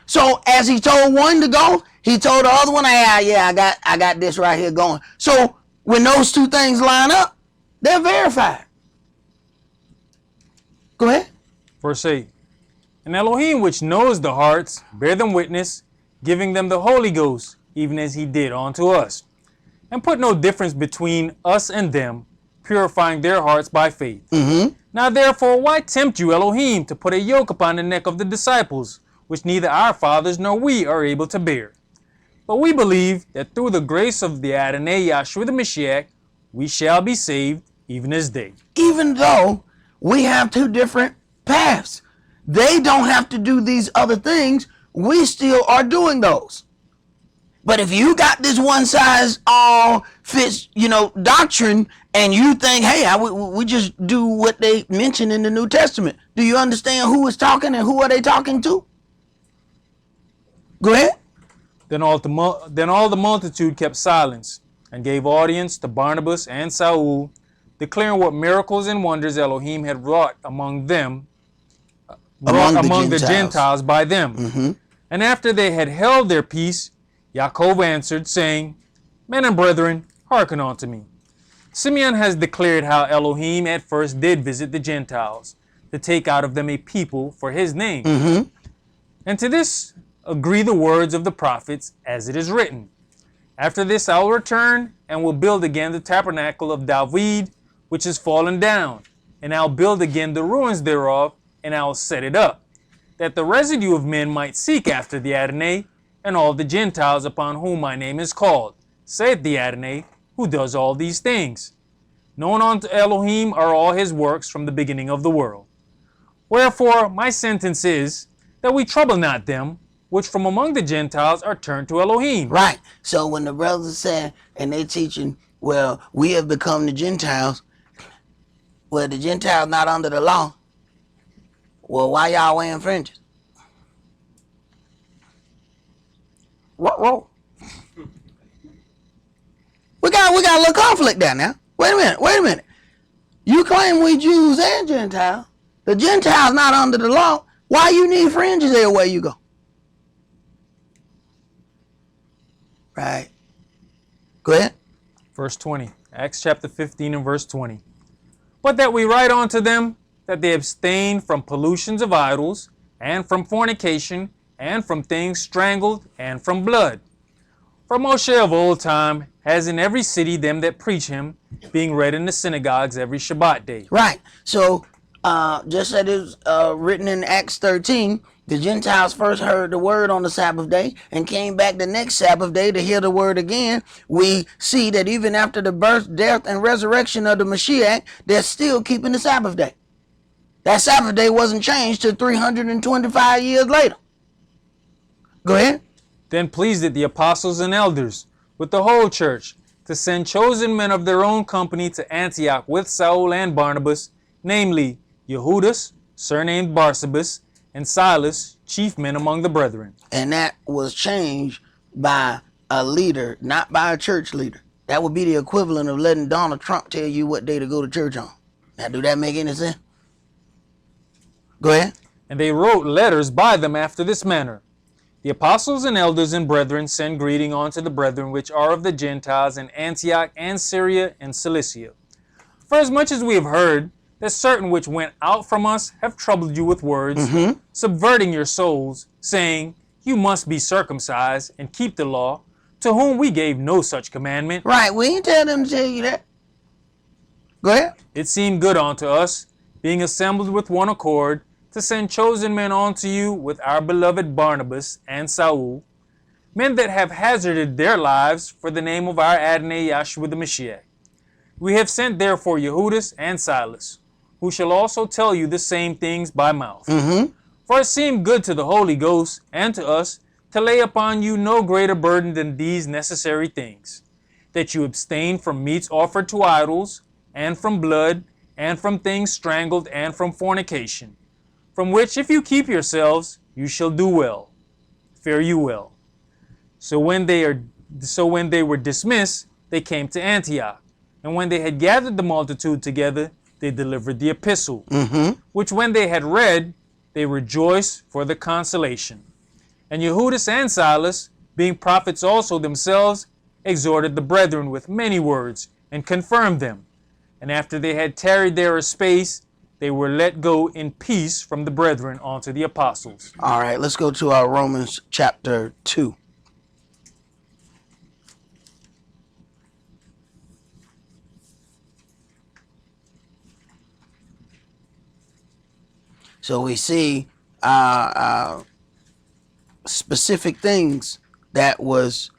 So as he told one to go, he told the other one, I got this right here going. So when those two things line up, they're verified. Go ahead. Verse 8. And Elohim, which knows the hearts, bear them witness, giving them the Holy Ghost, even as he did unto us. And put no difference between us and them, purifying their hearts by faith. Mm-hmm. Now therefore, why tempt you Elohim to put a yoke upon the neck of the disciples, which neither our fathers nor we are able to bear. But we believe that through the grace of the Adonai Yahshua the Mashiach, we shall be saved, even as they. Even though we have two different paths, they don't have to do these other things. We still are doing those. But if you got this one size all fits, doctrine, and you think, hey, we just do what they mention in the New Testament, do you understand who is talking and who are they talking to? Go ahead. Then all the multitude kept silence and gave audience to Barnabas and Saul, declaring what miracles and wonders Elohim had wrought among the Gentiles by them. Mm-hmm. And after they had held their peace, Yaakov answered, saying, Men and brethren, hearken unto me. Simeon has declared how Elohim at first did visit the Gentiles, to take out of them a people for his name. Mm-hmm. And to this agree the words of the prophets, as it is written, After this I will return, and will build again the tabernacle of David, which is fallen down, and I'll build again the ruins thereof, and I'll set it up, that the residue of men might seek after the Adonai, and all the Gentiles upon whom my name is called, saith the Adonai, who does all these things. Known unto Elohim are all his works from the beginning of the world. Wherefore my sentence is, that we trouble not them, which from among the Gentiles are turned to Elohim. Right. So when the brothers say, and they teaching, well, we have become the Gentiles, well, the Gentiles not under the law. Well, why y'all wearing fringes? Whoa. We got a little conflict there now. Wait a minute. You claim we Jews and Gentiles. The Gentiles not under the law. Why you need fringes everywhere you go? Right. Go ahead. Verse 20. Acts chapter 15 and verse 20. But that we write unto them that they abstain from pollutions of idols, and from fornication, and from things strangled, and from blood. For Moshe of old time has in every city them that preach him, being read in the synagogues every Shabbat day. Right. So, just as it is written in Acts 13, the Gentiles first heard the word on the Sabbath day and came back the next Sabbath day to hear the word again. We see that even after the birth, death, and resurrection of the Mashiach, they're still keeping the Sabbath day. That Sabbath day wasn't changed till 325 years later. Go ahead. Then pleased it the apostles and elders with the whole church to send chosen men of their own company to Antioch with Saul and Barnabas, namely Yehudas, surnamed Barsabas, and Silas, chief men among the brethren. And that was changed by a leader, not by a church leader. That would be the equivalent of letting Donald Trump tell you what day to go to church on. Now, do that make any sense? Go ahead. And they wrote letters by them after this manner. The apostles and elders and brethren send greeting unto the brethren which are of the Gentiles in Antioch and Syria and Cilicia. For as much as we have heard that certain which went out from us have troubled you with words, subverting your souls, saying, You must be circumcised and keep the law, to whom we gave no such commandment. Right, we ain't tell them to tell you that. Go ahead. It seemed good unto us, being assembled with one accord, to send chosen men unto you with our beloved Barnabas and Saul, men that have hazarded their lives for the name of our Adonai Yahshua the Mashiach. We have sent therefore Yehudas and Silas, who shall also tell you the same things by mouth. For it seemed good to the Holy Ghost and to us to lay upon you no greater burden than these necessary things, that you abstain from meats offered to idols, and from blood, and from things strangled, and from fornication, from which if you keep yourselves, you shall do well. Fare you well. So when they were dismissed, they came to Antioch. And when they had gathered the multitude together, they delivered the epistle, which when they had read, they rejoiced for the consolation. And Yehudas and Silas, being prophets also themselves, exhorted the brethren with many words, and confirmed them. And after they had tarried there a space, they were let go in peace from the brethren unto the apostles. All right, let's go to our Romans chapter 2. So we see specific things that was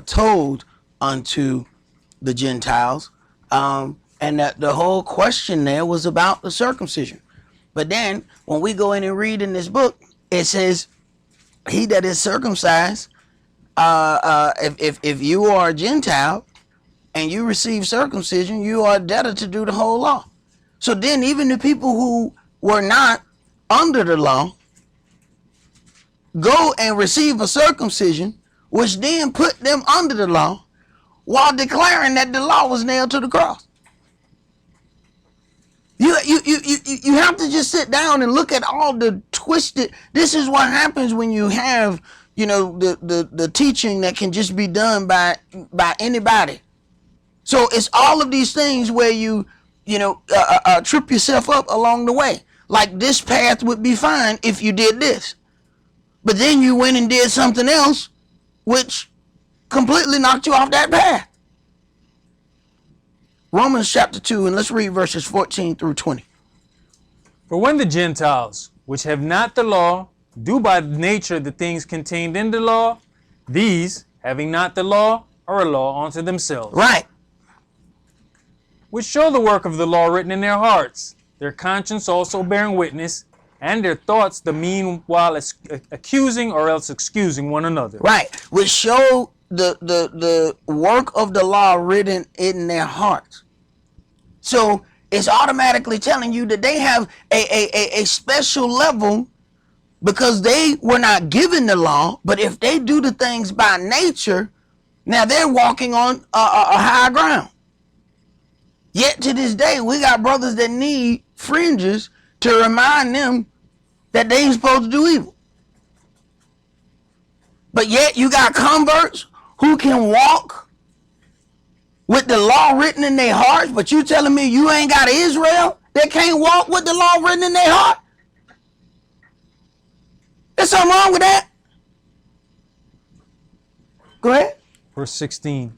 told unto the Gentiles, and that the whole question there was about the circumcision. But then when we go in and read in this book, it says, he that is circumcised, if you are a Gentile and you receive circumcision, you are a debtor to do the whole law. So then even the people who were not under the law go and receive a circumcision, which then put them under the law, while declaring that the law was nailed to the cross. You have to just sit down and look at all the twisted. This is what happens when you have, the teaching that can just be done by anybody. So it's all of these things where you trip yourself up along the way. Like, this path would be fine if you did this, but then you went and did something else, which completely knocked you off that path. Romans chapter 2, and let's read verses 14 through 20. For when the Gentiles, which have not the law, do by nature the things contained in the law, these, having not the law, are a law unto themselves. Right. Which show the work of the law written in their hearts, their conscience also bearing witness, and their thoughts the meanwhile accusing or else excusing one another. Right. Which show the work of the law written in their hearts. So it's automatically telling you that they have a special level, because they were not given the law, but if they do the things by nature, now they're walking on a high ground. Yet to this day, we got brothers that need fringes to remind them that they ain't supposed to do evil. But yet you got converts who can walk with the law written in their hearts, but you telling me you ain't got Israel that can't walk with the law written in their heart? There's something wrong with that. Go ahead. Verse 16.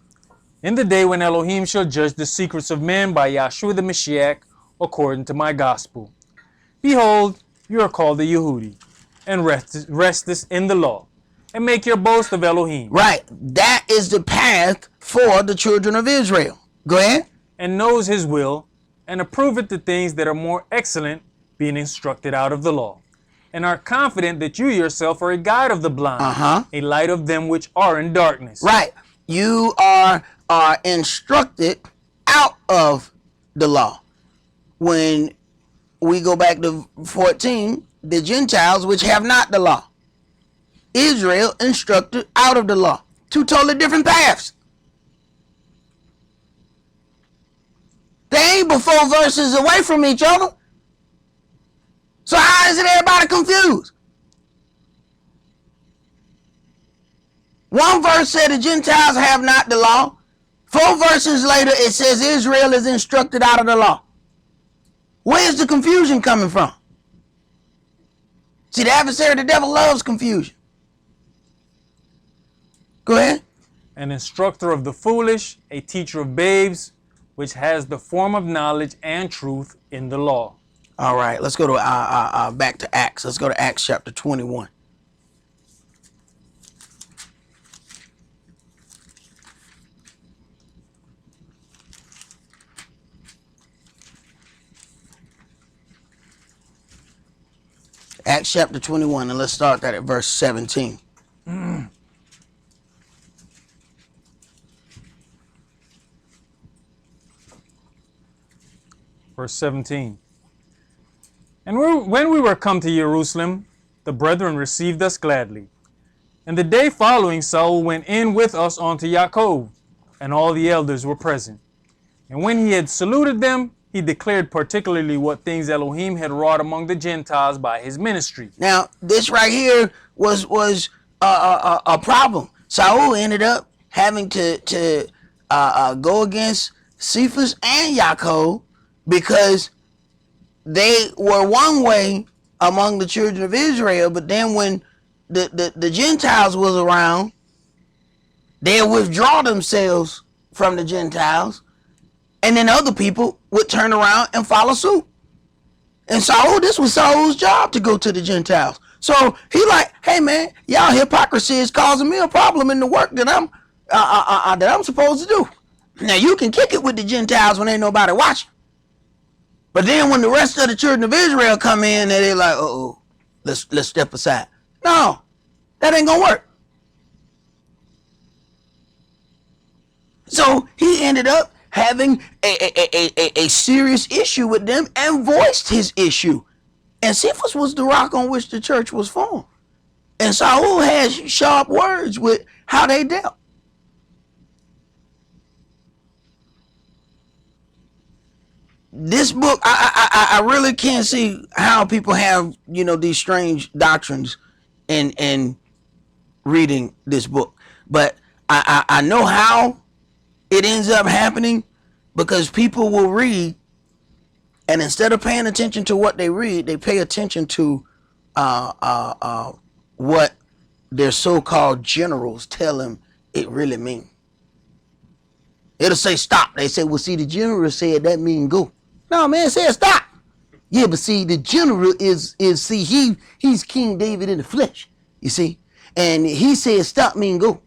In the day when Elohim shall judge the secrets of men by Yahshua the Mashiach, according to my gospel. Behold, you are called a Yehudi, and restest in the law, and make your boast of Elohim. Right. That is the path for the children of Israel. Go ahead. And knows his will, and approveth the things that are more excellent, being instructed out of the law. And are confident that you yourself are a guide of the blind, a light of them which are in darkness. Right. You are instructed out of the law. When we go back to 14, the Gentiles which have not the law. Israel instructed out of the law. Two totally different paths. They ain't but 4 verses away from each other. So how is it everybody confused? One verse said the Gentiles have not the law. 4 verses later it says Israel is instructed out of the law. Where's the confusion coming from? See, the adversary, the devil, loves confusion. Go ahead. An instructor of the foolish, a teacher of babes, which has the form of knowledge and truth in the law. All right, let's go to back to Acts. Let's go to Acts chapter 21. Acts chapter 21, and let's start that at verse 17. Verse 17. And when we were come to Jerusalem, the brethren received us gladly. And the day following, Saul went in with us unto Yaakov, and all the elders were present. And when he had saluted them, he declared particularly what things Elohim had wrought among the Gentiles by his ministry. Now, this right here was a problem. Saul ended up having to go against Cephas and Yaakov, because they were one way among the children of Israel, but then when the Gentiles was around, they withdraw themselves from the Gentiles, and then other people would turn around and follow suit. And Saul, this was Saul's job, to go to the Gentiles. So he like, hey man, y'all hypocrisy is causing me a problem in the work that I'm supposed to do. Now you can kick it with the Gentiles when ain't nobody watching, but then when the rest of the children of Israel come in, they're like, oh, let's step aside. No, that ain't gonna work. So he ended up having a serious issue with them and voiced his issue. And Cephas was the rock on which the church was formed. And Saul had sharp words with how they dealt. This book, I really can't see how people have, these strange doctrines in reading this book. But I know how it ends up happening, because people will read, and instead of paying attention to what they read, they pay attention to what their so-called generals tell them it really means. It'll say stop. They say, well, see, the general said that mean go. No, man, it said stop. Yeah, but see, the general is he's King David in the flesh, you see? And he said stop mean go.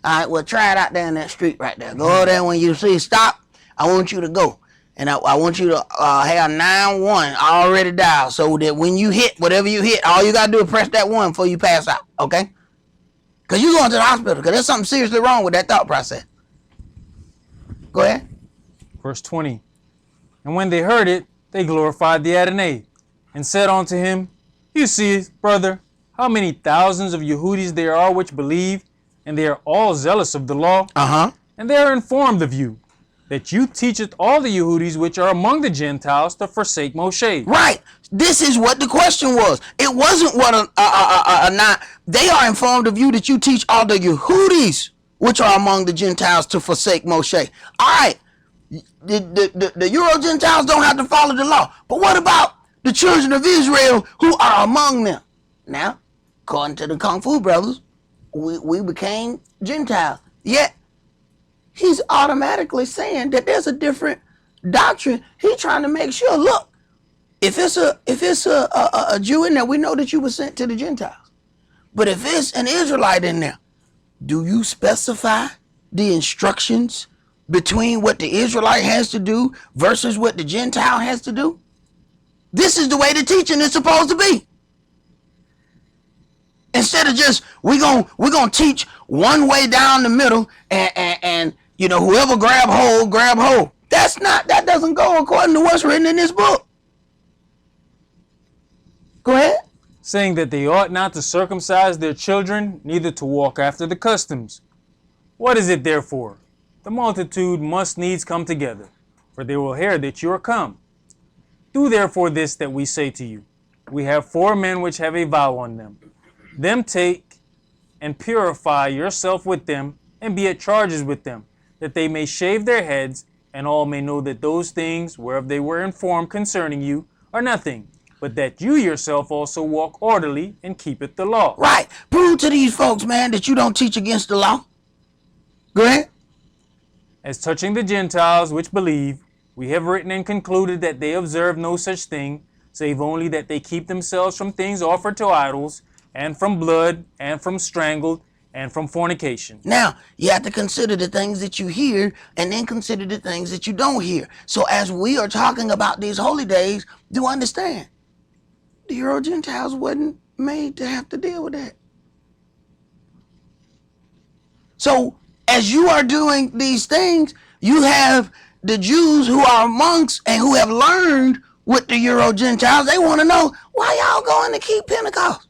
All right, well, try it out there in that street right there. Go there, when you see stop, I want you to go. And I want you to have 9-1 already dialed, so that when you hit, whatever you hit, all you got to do is press that 1 before you pass out, okay? Because you're going to the hospital, because there's something seriously wrong with that thought process. Go ahead. Verse 20. And when they heard it, they glorified the Adonai, and said unto him, You see, brother, how many thousands of Yehudis there are which believe, and they are all zealous of the law. And they are informed of you, that you teacheth all the Yehudis which are among the Gentiles to forsake Moshe. Right. This is what the question was. It wasn't what not. They are informed of you that you teach all the Yehudis which are among the Gentiles to forsake Moshe. All right. The Euro Gentiles don't have to follow the law. But what about the children of Israel who are among them? Now, according to the Kung Fu brothers, we became Gentiles. Yet, he's automatically saying that there's a different doctrine. He's trying to make sure, look, if it's a Jew in there, we know that you were sent to the Gentiles. But if it's an Israelite in there, do you specify the instructions between what the Israelite has to do versus what the Gentile has to do? This is the way the teaching is supposed to be. Instead of just we're gonna teach one way down the middle, and whoever grab hold. That doesn't go according to what's written in this book. Go ahead. Saying that they ought not to circumcise their children, neither to walk after the customs. What is it therefore? The multitude must needs come together, for they will hear that you are come. Do therefore this that we say to you. We have 4 men which have a vow on them. Them take and purify yourself with them, and be at charges with them, that they may shave their heads, and all may know that those things whereof they were informed concerning you are nothing, but that you yourself also walk orderly and keepeth the law. Right. Prove to these folks, man, that you don't teach against the law. Go ahead. As touching the Gentiles which believe, we have written and concluded that they observe no such thing, save only that they keep themselves from things offered to idols, and from blood, and from strangled, and from fornication. Now, you have to consider the things that you hear, and then consider the things that you don't hear. So as we are talking about these holy days, do understand, the Euro Gentiles wasn't made to have to deal with that. So as you are doing these things, you have the Jews who are amongst and who have learned with the Euro Gentiles. They want to know, why y'all going to keep Pentecost?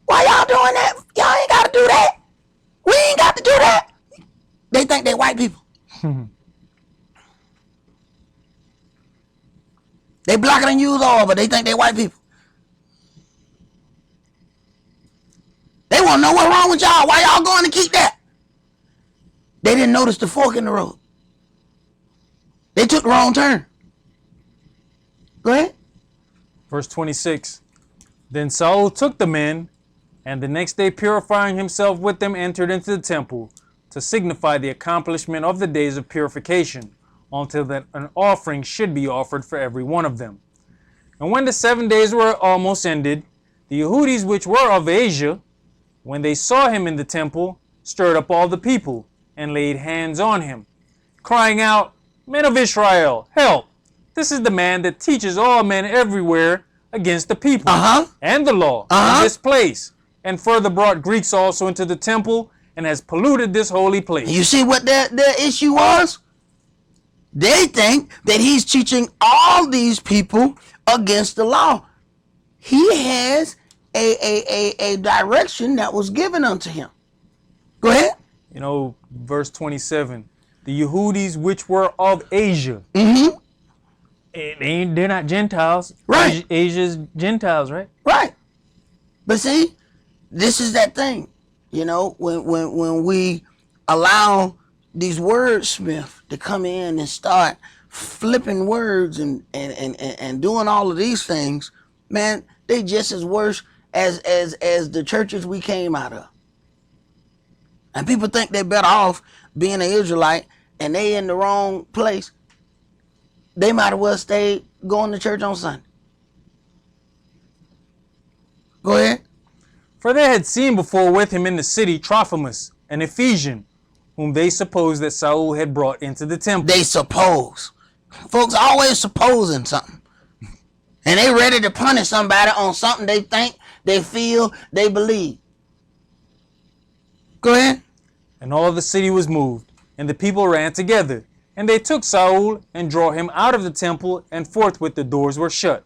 Why y'all doing that? Y'all ain't got to do that. We ain't got to do that. They think they white people. They blacker than you all, but they think they white people. They want to know what's wrong with y'all. Why y'all going to keep that? They didn't notice the fork in the road. They took the wrong turn. Go ahead. Verse 26. Then Saul took the men, and the next day purifying himself with them, entered into the temple, to signify the accomplishment of the days of purification, until that an offering should be offered for every one of them. And when the 7 days were almost ended, The Yehudis which were of Asia, when they saw him in the temple, stirred up all the people, and laid hands on him, crying out, Men of Israel, help! This is the man that teaches all men everywhere against the people and the law in this place, and further brought Greeks also into the temple, and has polluted this holy place. You see what their issue was? They think that he's teaching all these people against the law. He has a direction that was given unto him. Go ahead. You know, verse 27, the Yehudis which were of Asia. They're not Gentiles. Right. Asia's Gentiles, right? Right. But see, this is that thing. You know, when we allow these wordsmiths to come in and start flipping words and doing all of these things, man, they just as worse as the churches we came out of. And people think they're better off being an Israelite and they in the wrong place. They might as well stay going to church on Sunday. Go ahead. For they had seen before with him in the city Trophimus, an Ephesian, whom they supposed that Saul had brought into the temple. They suppose. Folks always supposing something. And they ready to punish somebody on something they think, they feel, they believe. Go ahead. And all the city was moved, and the people ran together. And they took Saul and drew him out of the temple, and forthwith the doors were shut.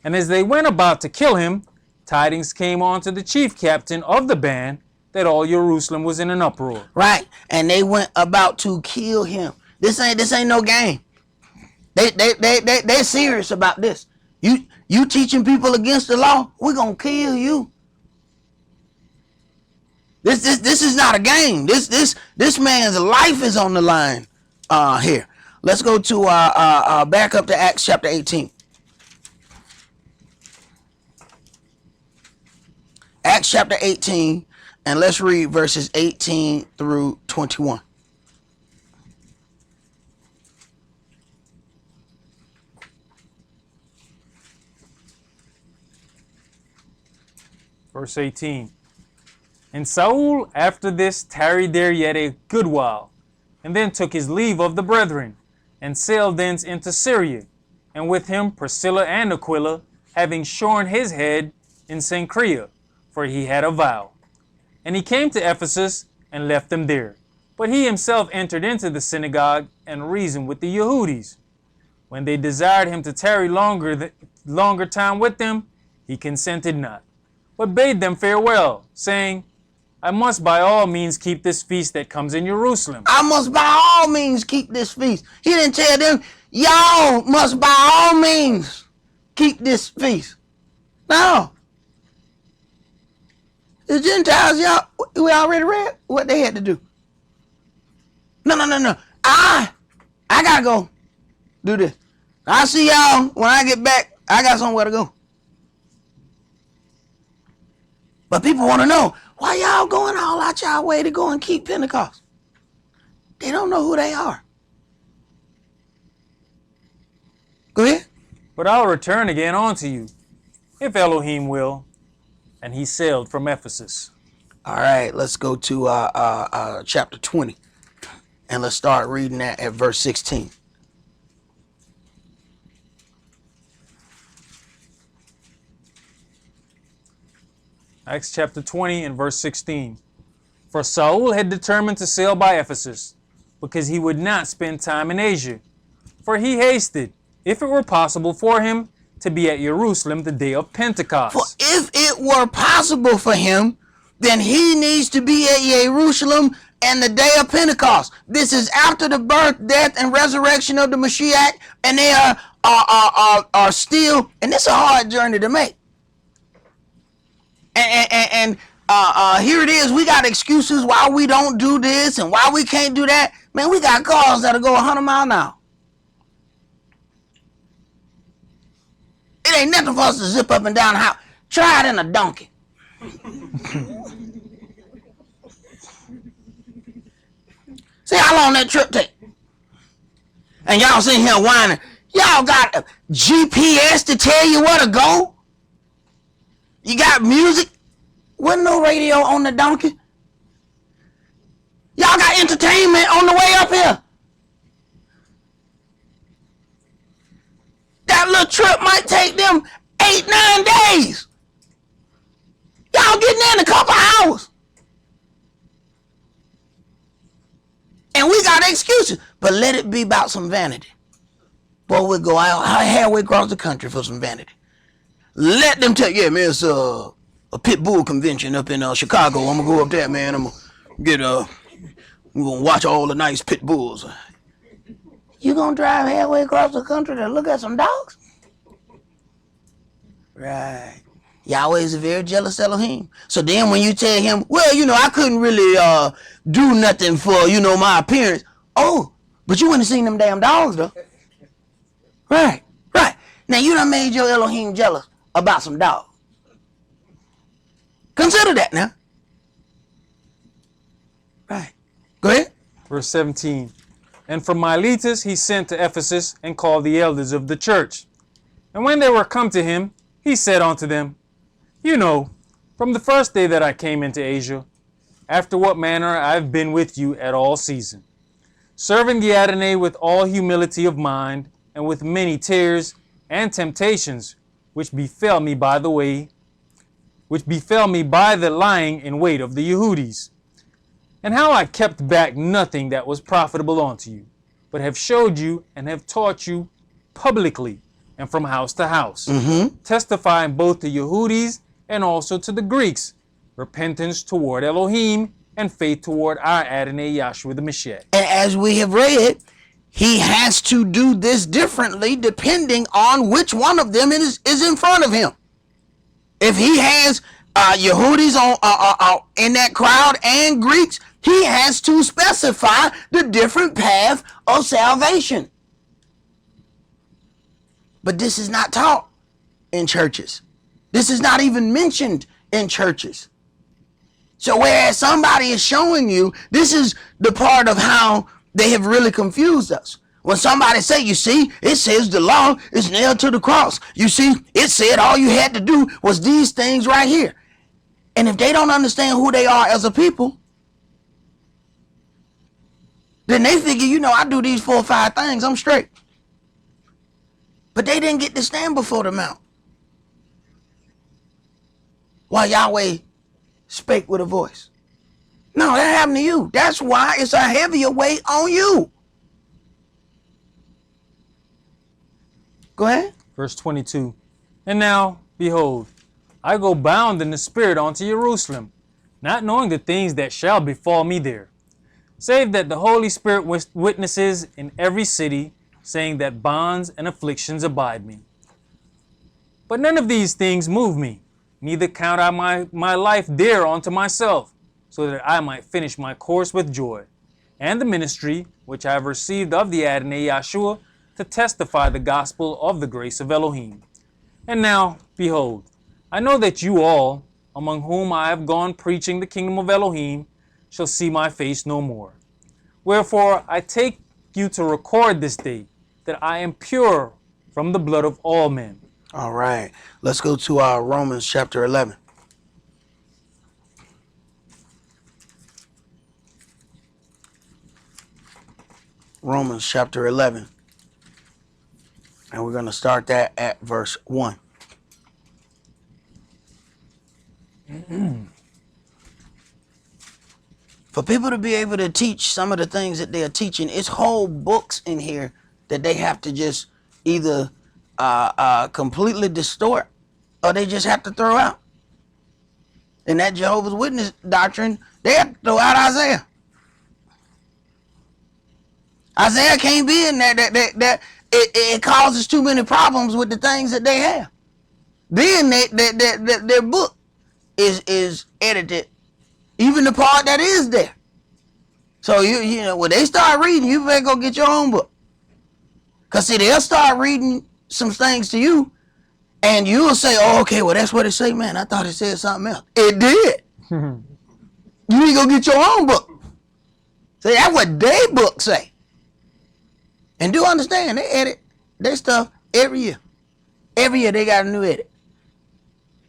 And as they went about to kill him, tidings came on to the chief captain of the band that all Jerusalem was in an uproar. Right. And they went about to kill him. This ain't no game. They serious about this. You teaching people against the law, we're gonna kill you. This is not a game. This man's life is on the line here. Let's go to back up to Acts chapter 18. Acts chapter 18, and let's read verses 18 through 21. Verse 18. And Saul after this tarried there yet a good while, and then took his leave of the brethren, and sailed thence into Syria, and with him Priscilla and Aquila, having shorn his head in Cenchrea, for he had a vow. And he came to Ephesus, and left them there. But he himself entered into the synagogue, and reasoned with the Yehudis. When they desired him to tarry longer time with them, he consented not, but bade them farewell, saying, I must by all means keep this feast that comes in Jerusalem. I must by all means keep this feast. He didn't tell them, y'all must by all means keep this feast. No. The Gentiles, y'all, we already read what they had to do. No. I gotta go do this. I'll see y'all when I get back. I got somewhere to go. But people want to know, why y'all going all out y'all way to go and keep Pentecost? They don't know who they are. Go ahead. But I'll return again unto you, if Elohim will. And he sailed from Ephesus. All right, let's go to chapter 20. And let's start reading that at verse 16. Acts chapter 20 and verse 16. For Saul had determined to sail by Ephesus, because he would not spend time in Asia. For he hasted, if it were possible for him, to be at Jerusalem the day of Pentecost. For if it were possible for him, then he needs to be at Jerusalem and the day of Pentecost. This is after the birth, death, and resurrection of the Mashiach, and they are still, and it's a hard journey to make. And here it is. We got excuses why we don't do this and why we can't do that. Man, we got cars that'll go 100 miles an hour. It ain't nothing for us to zip up and down the house. Try it in a donkey. See how long that trip take. And y'all sitting here whining. Y'all got a GPS to tell you where to go? You got music. Wasn't no radio on the donkey. Y'all got entertainment on the way up here. That little trip might take them 8-9 days. Y'all getting there in a couple hours. And we got excuses. But let it be about some vanity. Boy, we'll go out halfway across the country for some vanity. Let them tell you, yeah, man, it's a pit bull convention up in Chicago. I'm going to go up there, man. I'm going to get, we're going to watch all the nice pit bulls. You going to drive halfway across the country to look at some dogs? Right. Yahweh is a very jealous Elohim. So then when you tell him, well, I couldn't really do nothing for, my appearance. Oh, but you wouldn't have seen them damn dogs, though. Right. Now, you done made your Elohim jealous about some dogs. Consider that now. Right. Go ahead. Verse 17. And from Miletus he sent to Ephesus and called the elders of the church. And when they were come to him, he said unto them, from the first day that I came into Asia, after what manner I have been with you at all season, serving the Adonai with all humility of mind, and with many tears and temptations, which befell me by the lying in wait of the Yehudis, and how I kept back nothing that was profitable unto you, but have showed you and have taught you publicly and from house to house, testifying both to Yehudis and also to the Greeks, repentance toward Elohim and faith toward our Adonai Yahshua the Mashiach. And as we have read, he has to do this differently depending on which one of them is in front of him. If he has Yehudis in that crowd and Greeks, he has to specify the different path of salvation. But this is not taught in churches. This is not even mentioned in churches. So whereas somebody is showing you, this is the part of how they have really confused us. When somebody say, you see, it says the law is nailed to the cross. You see, it said all you had to do was these things right here. And if they don't understand who they are as a people, then they figure, I do these 4 or 5 things, I'm straight. But they didn't get to stand before the mount while Yahweh spake with a voice. No, that happened to you. That's why it's a heavier weight on you. Go ahead. Verse 22. And now, behold, I go bound in the spirit unto Jerusalem, not knowing the things that shall befall me there, save that the Holy Spirit witnesses in every city, saying that bonds and afflictions abide me. But none of these things move me, neither count I my life dear unto myself, so that I might finish my course with joy, and the ministry which I have received of the Adonai Yahshua, to testify the gospel of the grace of Elohim. And now, behold, I know that you all, among whom I have gone preaching the kingdom of Elohim, shall see my face no more. Wherefore I take you to record this day, that I am pure from the blood of all men. All right, let's go to Romans chapter 11. Romans chapter 11. And we're going to start that at verse 1. For people to be able to teach some of the things that they are teaching, it's whole books in here that they have to just either completely distort or they just have to throw out. In that Jehovah's Witness doctrine, they have to throw out Isaiah. Isaiah can't be in there. That it causes too many problems with the things that they have. Then their book is edited, even the part that is there. So you know when they start reading, you better go get your own book. Cause see, they'll start reading some things to you, and you'll say, "Oh, okay, well that's what it say, man. I thought it said something else." It did. You need to go get your own book. See, that's what their book say. And do understand, they edit their stuff every year. Every year they got a new edit.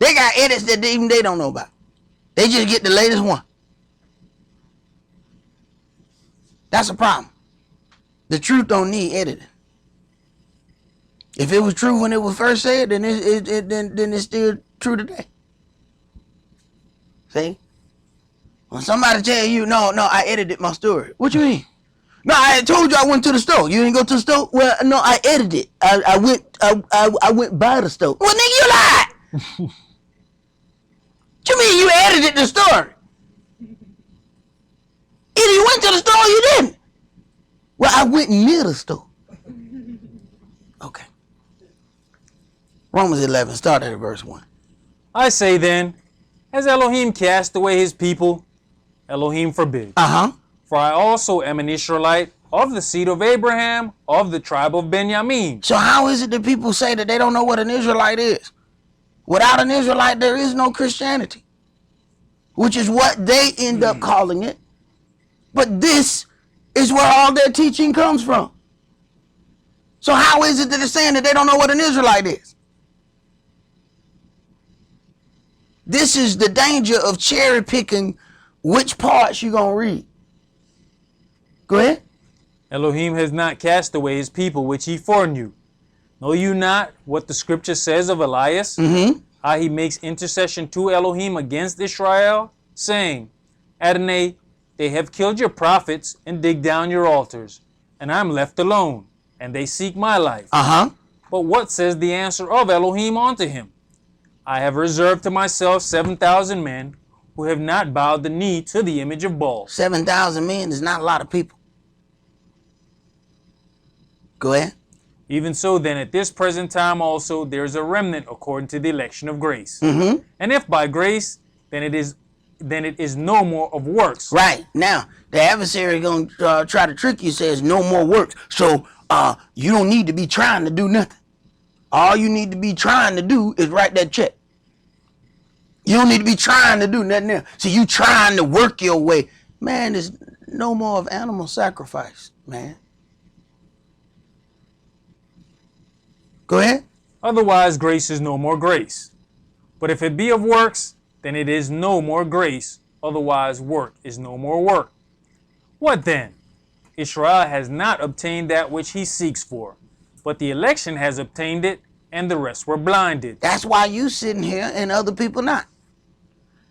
They got edits that even they don't know about. They just get the latest one. That's a problem. The truth don't need editing. If it was true when it was first said, then it's still true today. See? When somebody tell you, no, I edited my story. What you mean? No, I told you I went to the store. You didn't go to the store? Well, no, I edited it. I went by the store. Well, nigga, you lied. What you mean you edited the story? Either you went to the store or you didn't. Well, I went near the store. Okay. Romans 11, start at verse 1. I say then, has Elohim cast away his people? Elohim forbid. For I also am an Israelite, of the seed of Abraham, of the tribe of Benjamin. So how is it that people say that they don't know what an Israelite is? Without an Israelite, there is no Christianity, which is what they end up calling it. But this is where all their teaching comes from. So how is it that they're saying that they don't know what an Israelite is? This is the danger of cherry picking which parts you're going to read. Go ahead. Elohim has not cast away his people which he foreknew. Know you not what the scripture says of Elias? How he makes intercession to Elohim against Israel, saying, Adonai, they have killed your prophets and digged down your altars, and I'm left alone, and they seek my life. But what says the answer of Elohim unto him? I have reserved to myself 7,000 men who have not bowed the knee to the image of Baal. 7,000 men is not a lot of people. Go ahead. Even so, then, at this present time also, there is a remnant according to the election of grace. And if by grace, then it is no more of works. Right. Now, the adversary is going to try to trick you, says no more works. So you don't need to be trying to do nothing. All you need to be trying to do is write that check. You don't need to be trying to do nothing else. So you trying to work your way. Man, there's no more of animal sacrifice, man. Go ahead. Otherwise, grace is no more grace. But if it be of works, then it is no more grace. Otherwise, work is no more work. What then? Israel has not obtained that which he seeks for, but the election has obtained it, and the rest were blinded. That's why you sitting here and other people not.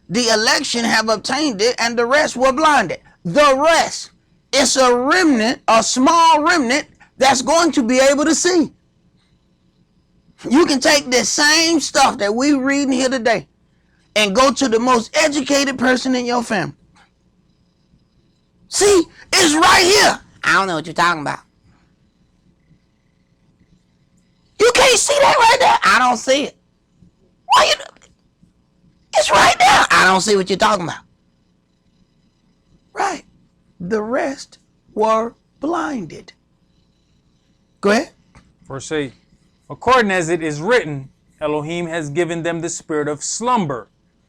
The election have obtained it, and the rest were blinded. The rest, it's a remnant, a small remnant that's going to be able to see. You can take the same stuff that we reading here today and go to the most educated person in your family. See, it's right here. I don't know what you're talking about. You can't see that right there. I don't see it. Why you? It's right there. I don't see what you're talking about. Right. The rest were blinded. Go ahead. Verse 8. According as it is written, Elohim has given them the spirit of slumber,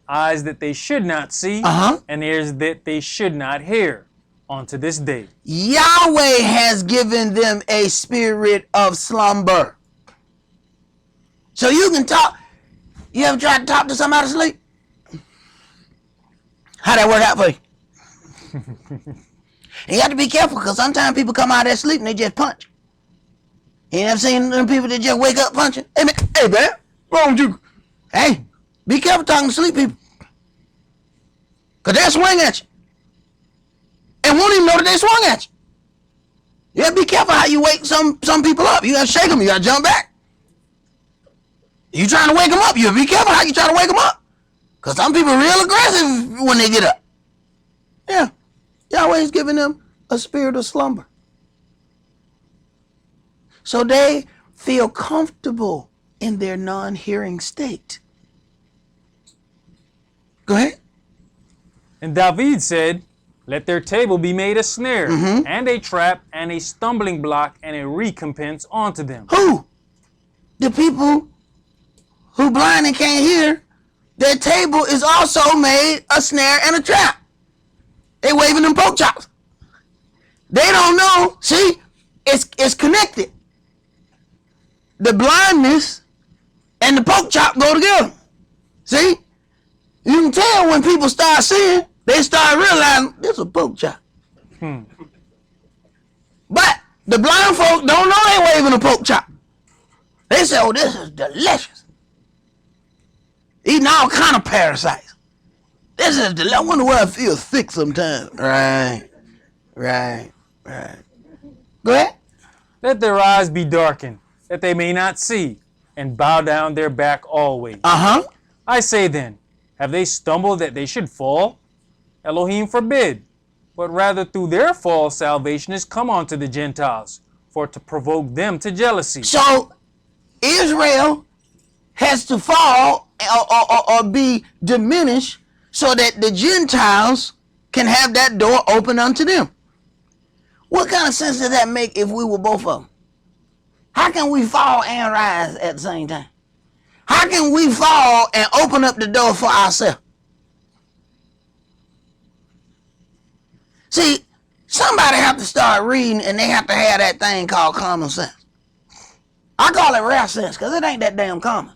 eyes that they should not see, and ears that they should not hear, unto this day. Yahweh has given them a spirit of slumber. So you can talk. You ever tried to talk to somebody asleep? How'd that work out for you? And you have to be careful, because sometimes people come out of their sleep and they just punch. You ever seen them people that just wake up punching? Hey, man, what's wrong with you? Hey, be careful talking to sleep people, because they'll swing at you and won't even know that they swung at you. You have to be careful how you wake some people up. You got to shake them. You got to jump back. You trying to wake them up, you have to be careful how you try to wake them up, because some people are real aggressive when they get up. Yeah, Yahweh's giving them a spirit of slumber, so they feel comfortable in their non-hearing state. Go ahead. And David said, let their table be made a snare, and a trap, and a stumbling block, and a recompense unto them. Who? The people who blind and can't hear, their table is also made a snare and a trap. They waving them pork chops. They don't know. See, it's connected. The blindness and the pork chop go together. See? You can tell when people start seeing, they start realizing this is a pork chop. But the blind folk don't know they waving a pork chop. They say, oh, this is delicious. Eating all kind of parasites. This is delicious. I wonder why I feel sick sometimes. Right. Go ahead. Let their eyes be darkened, that they may not see, and bow down their back always. I say then, have they stumbled that they should fall? Elohim forbid. But rather through their fall salvation is come unto the Gentiles, for to provoke them to jealousy. So Israel has to fall or be diminished so that the Gentiles can have that door open unto them. What kind of sense does that make if we were both of them? How can we fall and rise at the same time? How can we fall and open up the door for ourselves? See, somebody have to start reading and they have to have that thing called common sense. I call it rare sense because it ain't that damn common.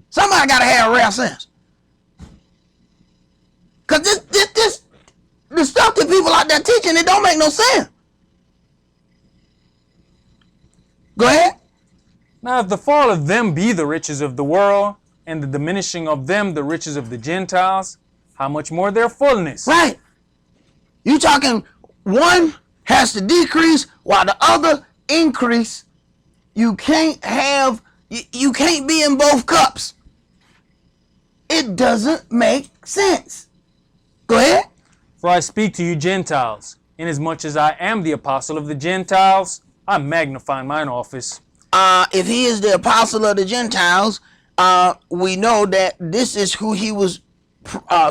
Somebody got to have rare sense. Because the stuff that people out there teaching, it don't make no sense. Go ahead. Now if the fall of them be the riches of the world, and the diminishing of them the riches of the Gentiles, how much more their fullness? Right. You talking one has to decrease while the other increase. You can't be in both cups. It doesn't make sense. Go ahead. For I speak to you Gentiles, inasmuch as I am the apostle of the Gentiles, I magnify mine office. If he is the apostle of the Gentiles, we know that this is who he was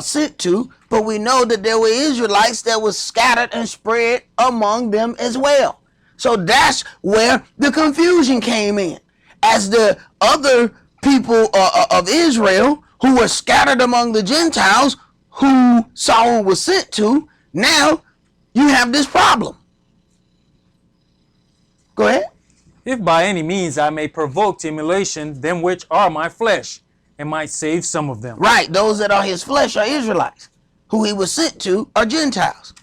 sent to, but we know that there were Israelites that was scattered and spread among them as well. So that's where the confusion came in. As the other people of Israel who were scattered among the Gentiles, who Saul was sent to, now you have this problem. Go ahead. If by any means I may provoke to emulation them which are my flesh, and might save some of them. Right, those that are his flesh are Israelites. Who he was sent to are Gentiles.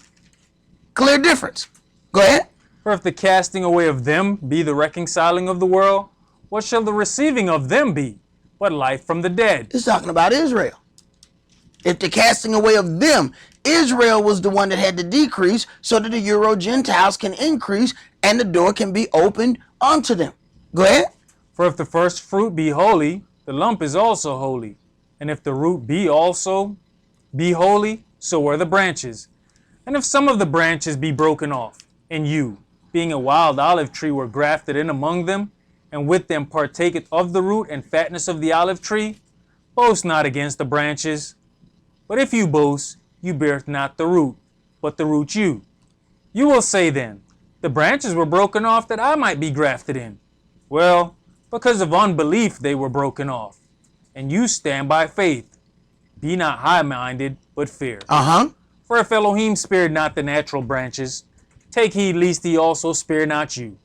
Clear difference. Go ahead. For if the casting away of them be the reconciling of the world, what shall the receiving of them be, but life from the dead? It's talking about Israel. If the casting away of them, Israel was the one that had to decrease so that the Euro Gentiles can increase and the door can be opened unto them. Go ahead. For if the first fruit be holy, the lump is also holy. And if the root be also be holy, so are the branches. And if some of the branches be broken off, and you, being a wild olive tree, were grafted in among them, and with them partaketh of the root and fatness of the olive tree, boast not against the branches. But if you boast, you bear not the root, but the root you. You will say then, the branches were broken off that I might be grafted in. Well, because of unbelief they were broken off. And you stand by faith. Be not high-minded, but fear. For if Elohim spared not the natural branches, take heed lest he also spare not you.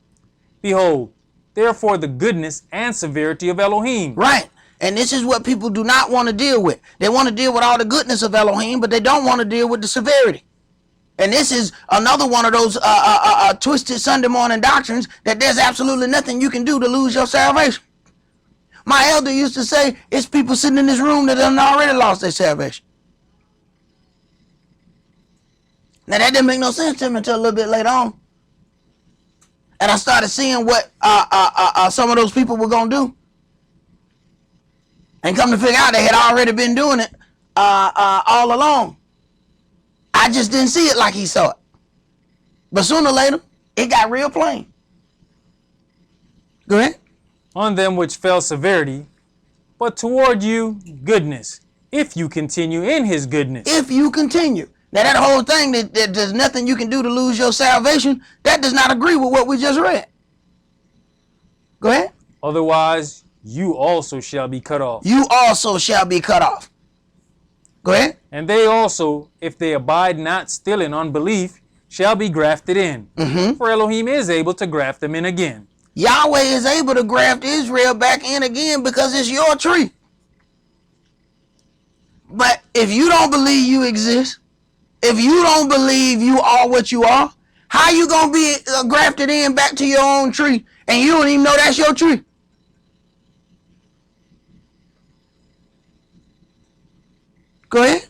Behold, therefore the goodness and severity of Elohim. Right. And this is what people do not want to deal with. They want to deal with all the goodness of Elohim, but they don't want to deal with the severity. And this is another one of those twisted Sunday morning doctrines that there's absolutely nothing you can do to lose your salvation. My elder used to say, it's people sitting in this room that have already lost their salvation. Now that didn't make no sense to me until a little bit later on. And I started seeing what some of those people were going to do. And come to figure out they had already been doing it all along. I just didn't see it like he saw it. But sooner or later, it got real plain. Go ahead. On them which fell severity, but toward you goodness, if you continue in his goodness. If you continue. Now that whole thing that there's nothing you can do to lose your salvation, that does not agree with what we just read. Go ahead. Otherwise, you also shall be cut off. You also shall be cut off. Go ahead. And they also, if they abide not still in unbelief, shall be grafted in. For Elohim is able to graft them in again. Yahweh is able to graft Israel back in again because it's your tree. But if you don't believe you exist, if you don't believe you are what you are, how you gonna be grafted in back to your own tree and you don't even know that's your tree? Go ahead.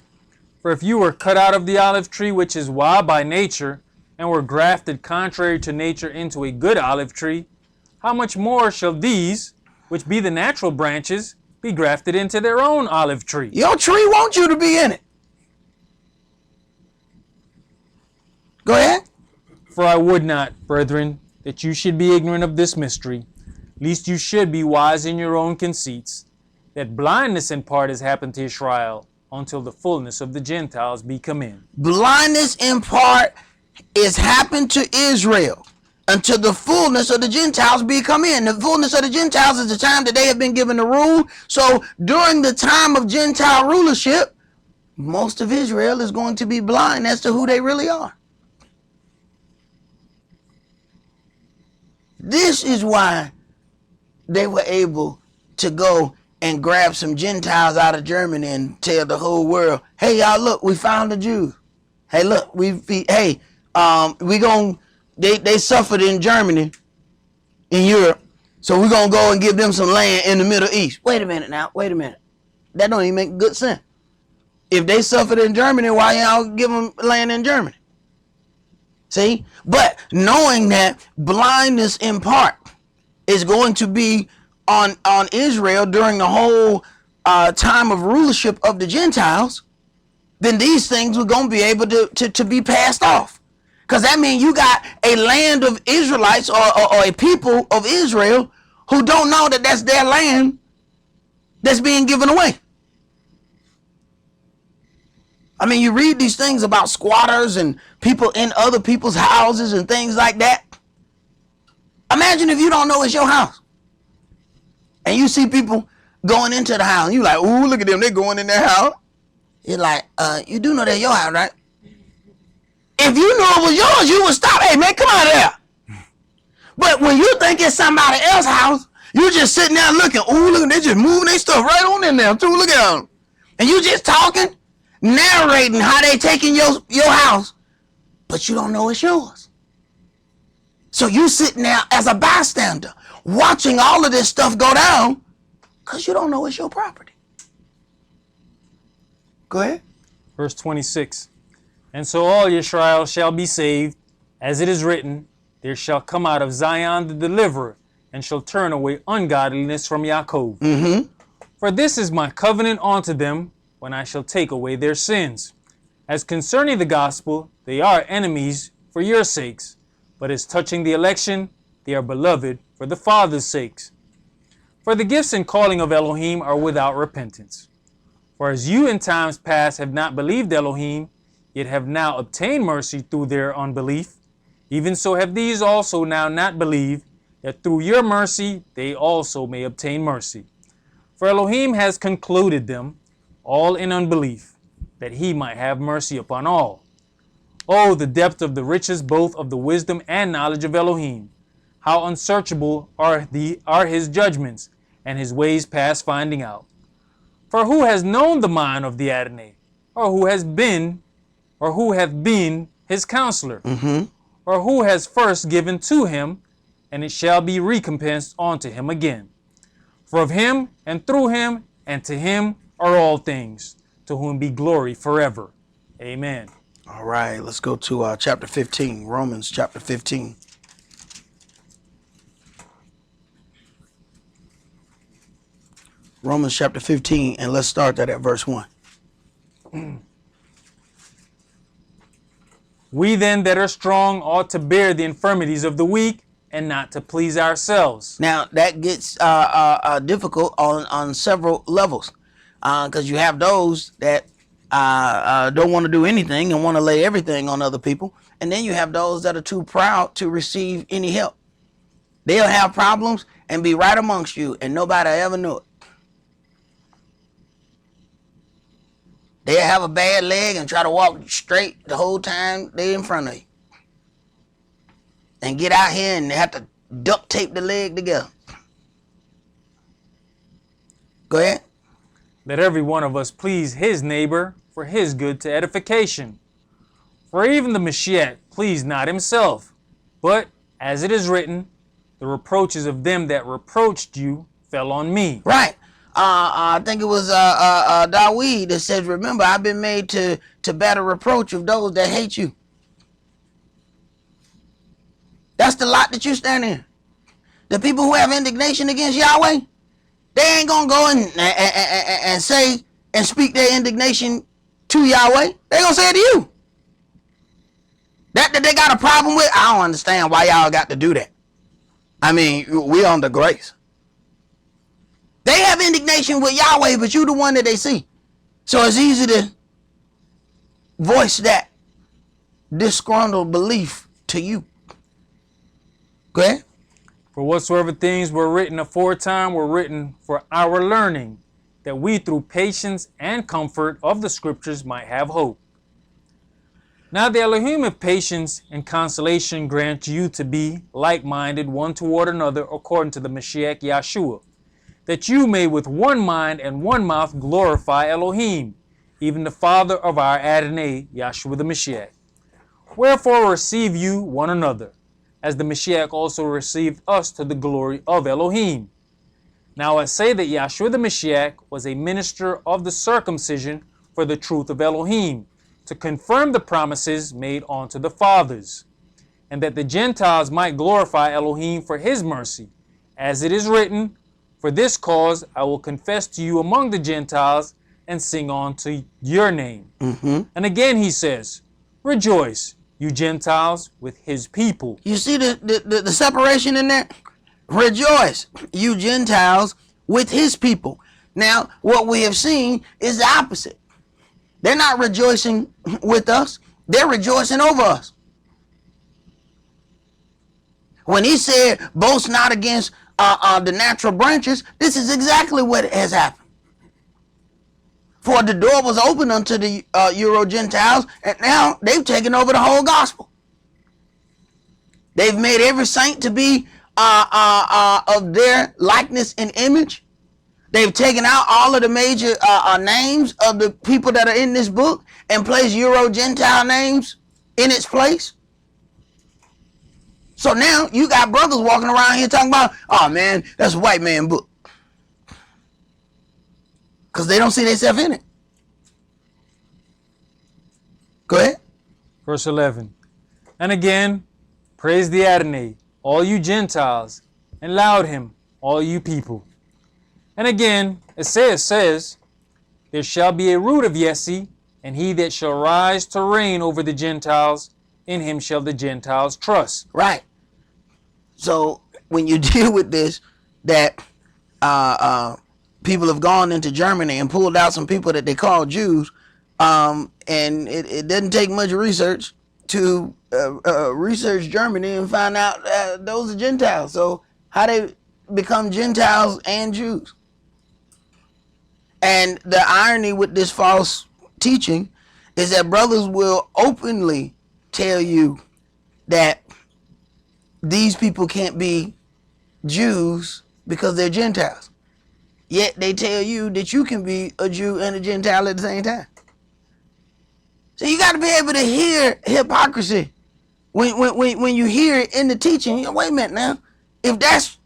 For if you were cut out of the olive tree, which is wild by nature, and were grafted contrary to nature into a good olive tree, how much more shall these, which be the natural branches, be grafted into their own olive tree? Your tree wants you to be in it. Go ahead. For I would not, brethren, that you should be ignorant of this mystery, lest you should be wise in your own conceits, that blindness in part has happened to Israel, until the fullness of the Gentiles be come in. Blindness in part is happened to Israel until the fullness of the Gentiles be come in. The fullness of the Gentiles is the time that they have been given the rule. So during the time of Gentile rulership, most of Israel is going to be blind as to who they really are. This is why they were able to go and grab some Gentiles out of Germany and tell the whole world, hey, y'all, look, we found the Jews. Hey, look, they suffered in Germany, in Europe, so we're going to go and give them some land in the Middle East. Wait a minute now, wait a minute. That don't even make good sense. If they suffered in Germany, why y'all give them land in Germany? See? But knowing that blindness in part is going to be on Israel during the whole time of rulership of the Gentiles, then these things were going to be able to be passed off. Because that means you got a land of Israelites or a people of Israel who don't know that that's their land that's being given away. I mean, you read these things about squatters and people in other people's houses and things like that. Imagine if you don't know it's your house. And you see people going into the house. And you're like, ooh, look at them. They're going in their house. You're like, you do know they're your house, right? If you knew it was yours, you would stop. Hey, man, come out of there. But when you think it's somebody else's house, you just sitting there looking. Ooh, look, they just moving their stuff right on in there, too. Look at them. And you just talking, narrating how they taking your house, but you don't know it's yours. So you sitting there as a bystander, watching all of this stuff go down, because you don't know it's your property. Go ahead. Verse 26. And so all Israel shall be saved, as it is written, there shall come out of Zion the deliverer, and shall turn away ungodliness from Jacob. Mm-hmm. For this is my covenant unto them, when I shall take away their sins. As concerning the gospel, they are enemies for your sakes, but as touching the election, they are beloved for the Father's sakes. For the gifts and calling of Elohim are without repentance. For as you in times past have not believed Elohim, yet have now obtained mercy through their unbelief, even so have these also now not believed, that through your mercy they also may obtain mercy. For Elohim has concluded them all in unbelief, that he might have mercy upon all. Oh, the depth of the riches both of the wisdom and knowledge of Elohim! How unsearchable are his judgments, and his ways past finding out. For who has known the mind of the Adonai, or who hath been his counselor, Mm-hmm. or who has first given to him, and it shall be recompensed unto him again. For of him, and through him, and to him are all things, to whom be glory forever. Amen. All right, let's go to chapter 15, Romans chapter 15. Romans chapter 15, and let's start that at verse 1. We then that are strong ought to bear the infirmities of the weak, and not to please ourselves. Now, that gets difficult on several levels, because you have those that don't want to do anything and want to lay everything on other people. And then you have those that are too proud to receive any help. They'll have problems and be right amongst you, and nobody ever knew it. They'll have a bad leg and try to walk straight the whole time they're in front of you. And get out here and they have to duct tape the leg together. Go ahead. Let every one of us please his neighbor for his good to edification. For even the Mashiach pleased not himself, but, as it is written, the reproaches of them that reproached you fell on me. Right. I think it was Dawid that says, remember, I've been made to bear the reproach of those that hate you. That's the lot that you stand in. The people who have indignation against Yahweh, they ain't going to go and say and speak their indignation to Yahweh. They going to say it to you. That they got a problem with, I don't understand why y'all got to do that. I mean, we under grace. They have indignation with Yahweh, but you the one that they see. So it's easy to voice that disgruntled belief to you. Go ahead. For whatsoever things were written aforetime were written for our learning, that we through patience and comfort of the scriptures might have hope. Now the Elohim of patience and consolation grant you to be like-minded one toward another according to the Mashiach Yahshua, that you may with one mind and one mouth glorify Elohim, even the Father of our Adonai, Yahshua the Mashiach. Wherefore receive you one another, as the Mashiach also received us to the glory of Elohim. Now I say that Yahshua the Mashiach was a minister of the circumcision for the truth of Elohim, to confirm the promises made unto the fathers, and that the Gentiles might glorify Elohim for his mercy, as it is written, for this cause I will confess to you among the Gentiles and sing unto your name. And again he says, rejoice, you Gentiles, with his people. You see the separation in there? Rejoice, you Gentiles, with his people. Now, what we have seen is the opposite. They're not rejoicing with us. They're rejoicing over us. When he said, boast not against the natural branches, this is exactly what has happened. For the door was open unto the Euro-Gentiles, and now they've taken over the whole gospel. They've made every saint to be of their likeness and image. They've taken out all of the major names of the people that are in this book and placed Euro-Gentile names in its place. So now you got brothers walking around here talking about, oh man, that's a white man book. Because they don't see themselves in it. Go ahead. Verse 11. And again, praise the Adonai, all you Gentiles, and laud him, all you people. And again, Isaiah says, there shall be a root of Jesse, and he that shall rise to reign over the Gentiles, in him shall the Gentiles trust. Right. So when you deal with this, that people have gone into Germany and pulled out some people that they call Jews, and it doesn't take much research to research Germany and find out those are Gentiles. So how they become Gentiles and Jews? And the irony with this false teaching is that brothers will openly tell you that these people can't be Jews because they're Gentiles. Yet they tell you that you can be a Jew and a Gentile at the same time. So you got to be able to hear hypocrisy. When you hear it in the teaching, you know, wait a minute now. If that's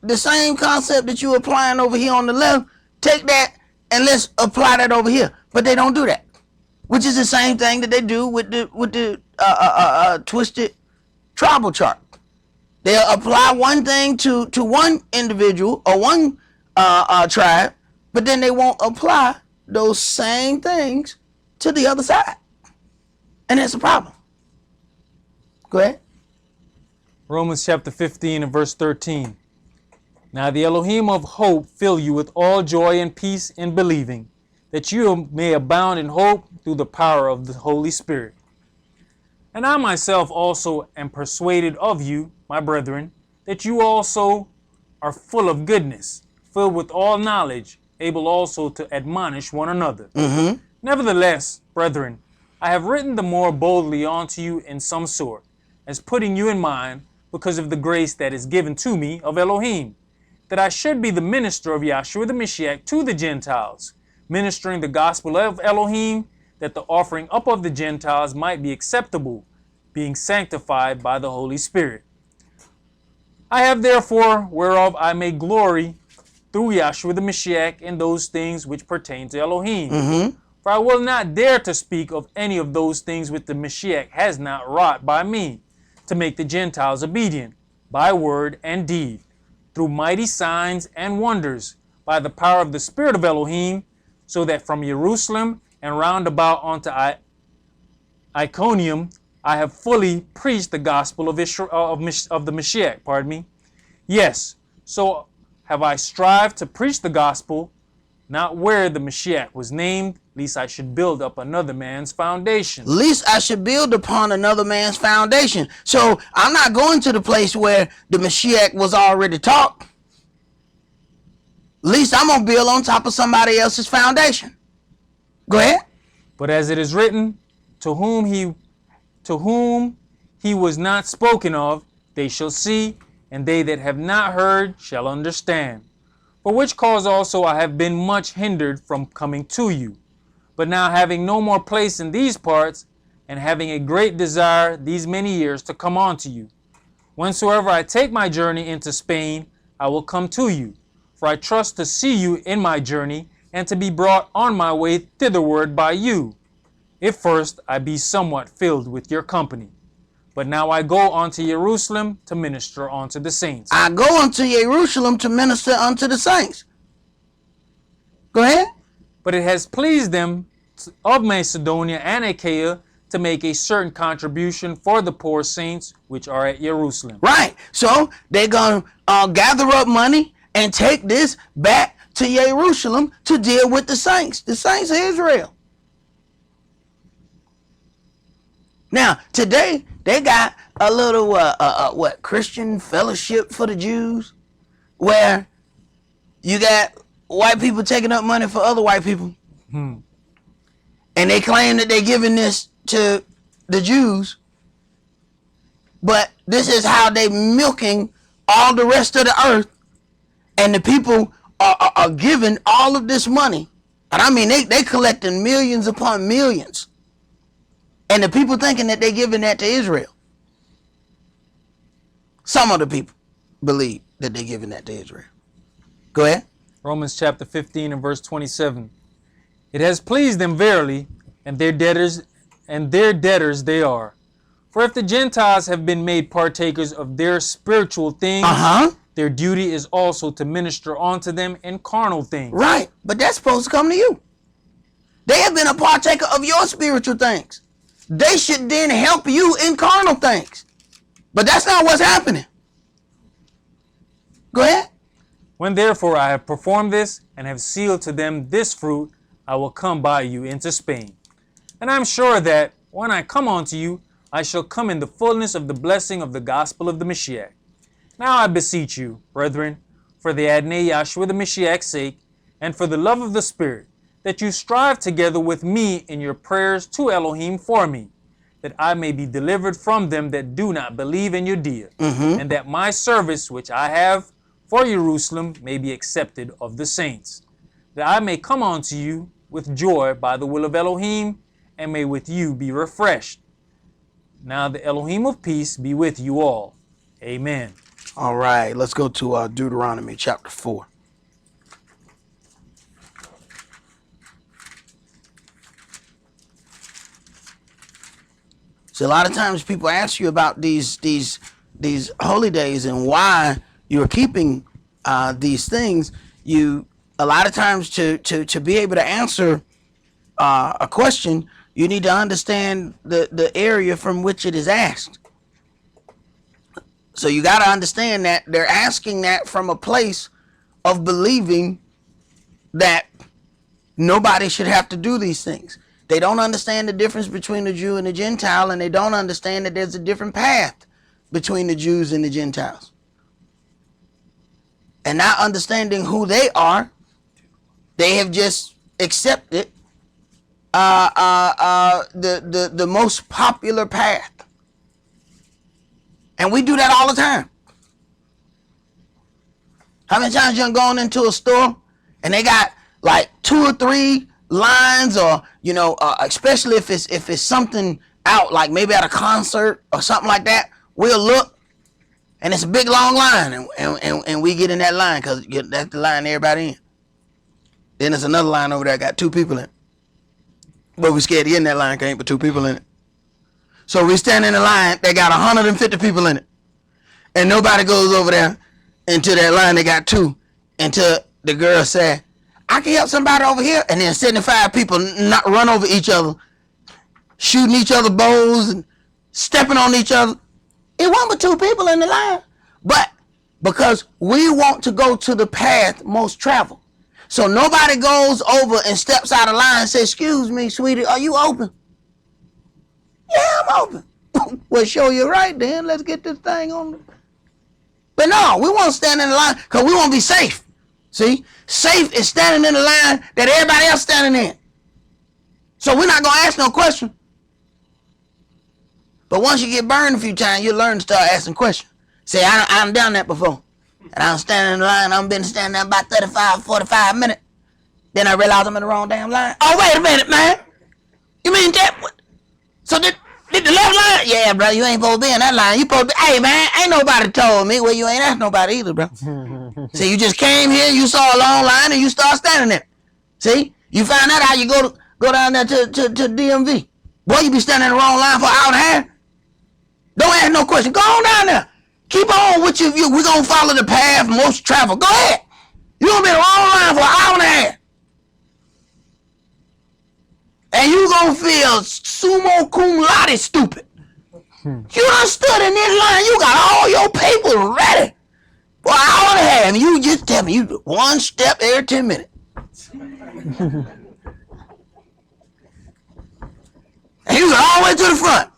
the same concept that you're applying over here on the left, take that and let's apply that over here. But they don't do that, which is the same thing that they do with the twisted tribal chart. They'll apply one thing to one individual or one tribe, but then they won't apply those same things to the other side. And that's a problem. Go ahead. Romans chapter 15 and verse 13. Now the Elohim of hope fill you with all joy and peace in believing, that you may abound in hope through the power of the Holy Spirit. And I myself also am persuaded of you, my brethren, that you also are full of goodness, filled with all knowledge, able also to admonish one another. Nevertheless, brethren, I have written the more boldly unto you in some sort, as putting you in mind, because of the grace that is given to me of Elohim, that I should be the minister of Yahshua the Mashiach to the Gentiles, ministering the gospel of Elohim, that the offering up of the Gentiles might be acceptable, being sanctified by the Holy Spirit. I have therefore whereof I may glory through Yahshua the Mashiach in those things which pertain to Elohim. For I will not dare to speak of any of those things which the Mashiach has not wrought by me, to make the Gentiles obedient, by word and deed, through mighty signs and wonders, by the power of the Spirit of Elohim, so that from Jerusalem and round about unto Iconium I have fully preached the gospel of the Mashiach. Pardon me. Yes, so have I strived to preach the gospel, not where the Mashiach was named, lest I should build up another man's foundation. Least I should build upon another man's foundation. So I'm not going to the place where the Mashiach was already taught. Least I'm going to build on top of somebody else's foundation. Go ahead. But as it is written, to whom he was not spoken of, they shall see, and they that have not heard shall understand. For which cause also I have been much hindered from coming to you. But now having no more place in these parts, and having a great desire these many years to come unto you, whensoever I take my journey into Spain, I will come to you. For I trust to see you in my journey, and to be brought on my way thitherward by you, if first I be somewhat filled with your company. But now I go unto Jerusalem to minister unto the saints. I go unto Jerusalem to minister unto the saints. Go ahead. But it has pleased them of Macedonia and Achaia to make a certain contribution for the poor saints which are at Jerusalem. Right. So they're going to gather up money and take this back to Jerusalem to deal with the saints of Israel. Now, today, they got a little, Christian fellowship for the Jews, where you got white people taking up money for other white people. And they claim that they're giving this to the Jews. But this is how they milking all the rest of the earth. And the people are giving all of this money. And I mean, they collecting millions upon millions. And the people thinking that they're giving that to Israel. Some of the people believe that they're giving that to Israel. Go ahead. Romans chapter 15 and verse 27. It has pleased them verily, and their debtors they are. For if the Gentiles have been made partakers of their spiritual things, their duty is also to minister unto them in carnal things. Right, but that's supposed to come to you. They have been a partaker of your spiritual things. They should then help you in carnal things. But that's not what's happening. Go ahead. When therefore I have performed this, and have sealed to them this fruit, I will come by you into Spain. And I am sure that, when I come unto you, I shall come in the fullness of the blessing of the gospel of the Mashiach. Now I beseech you, brethren, for the Adonai Yahshua the Mashiach's sake, and for the love of the Spirit, that you strive together with me in your prayers to Elohim for me, that I may be delivered from them that do not believe in Judea, and that my service which I have for Jerusalem may be accepted of the saints, that I may come unto you with joy by the will of Elohim, and may with you be refreshed. Now the Elohim of peace be with you all. Amen. All right, let's go to Deuteronomy chapter 4. So a lot of times people ask you about these holy days and why you're keeping these things. You a lot of times to be able to answer a question, you need to understand the area from which it is asked. So you got to understand that they're asking that from a place of believing that nobody should have to do these things. They don't understand the difference between the Jew and the Gentile, and they don't understand that there's a different path between the Jews and the Gentiles. And not understanding who they are, they have just accepted the most popular path. And we do that all the time. How many times you done gone into a store and they got like 2 or 3 lines, or especially if it's something out, like maybe at a concert or something like that, we'll look and it's a big long line, and we get in that line because that's the line everybody in. Then there's another line over there got 2 people in it, but we scared to get in that line, can't put 2 people in it. So we stand in the line, they got 150 people in it, and nobody goes over there into that line they got 2 until the girl said, I can help somebody over here, and then 75 people not run over each other, shooting each other bows and stepping on each other. It wasn't but 2 people in the line, but because we want to go to the path most traveled. So nobody goes over and steps out of line and says, excuse me, sweetie, are you open? Yeah, I'm open. Well, show you right then. Let's get this thing on. But no, we want to stand in the line because we want to be safe. See, safe is standing in the line that everybody else standing in. So we're not going to ask no question. But once you get burned a few times, you learn to start asking questions. Say, I've done that before. And I'm standing in the line. I've been standing there about 35, 45 minutes. Then I realize I'm in the wrong damn line. Oh, wait a minute, man. You mean that? So did the left line? Yeah, bro, you ain't supposed to be in that line. You supposed to be, hey, man, ain't nobody told me. Well, you ain't asked nobody either, bro. See, you just came here, you saw a long line, and you start standing there. See? You find out how you go down there to DMV. Boy, you be standing in the wrong line for an hour and a half. Don't ask no question. Go on down there. Keep on with you. We're going to follow the path most travel. Go ahead. You're going to be in the wrong line for an hour and a half. And you going to feel sumo cum laude stupid. You done stood in this line. You got all your papers ready for an hour and a half. And you just tell me you do 1 step every 10 minutes. And you got all the way to the front.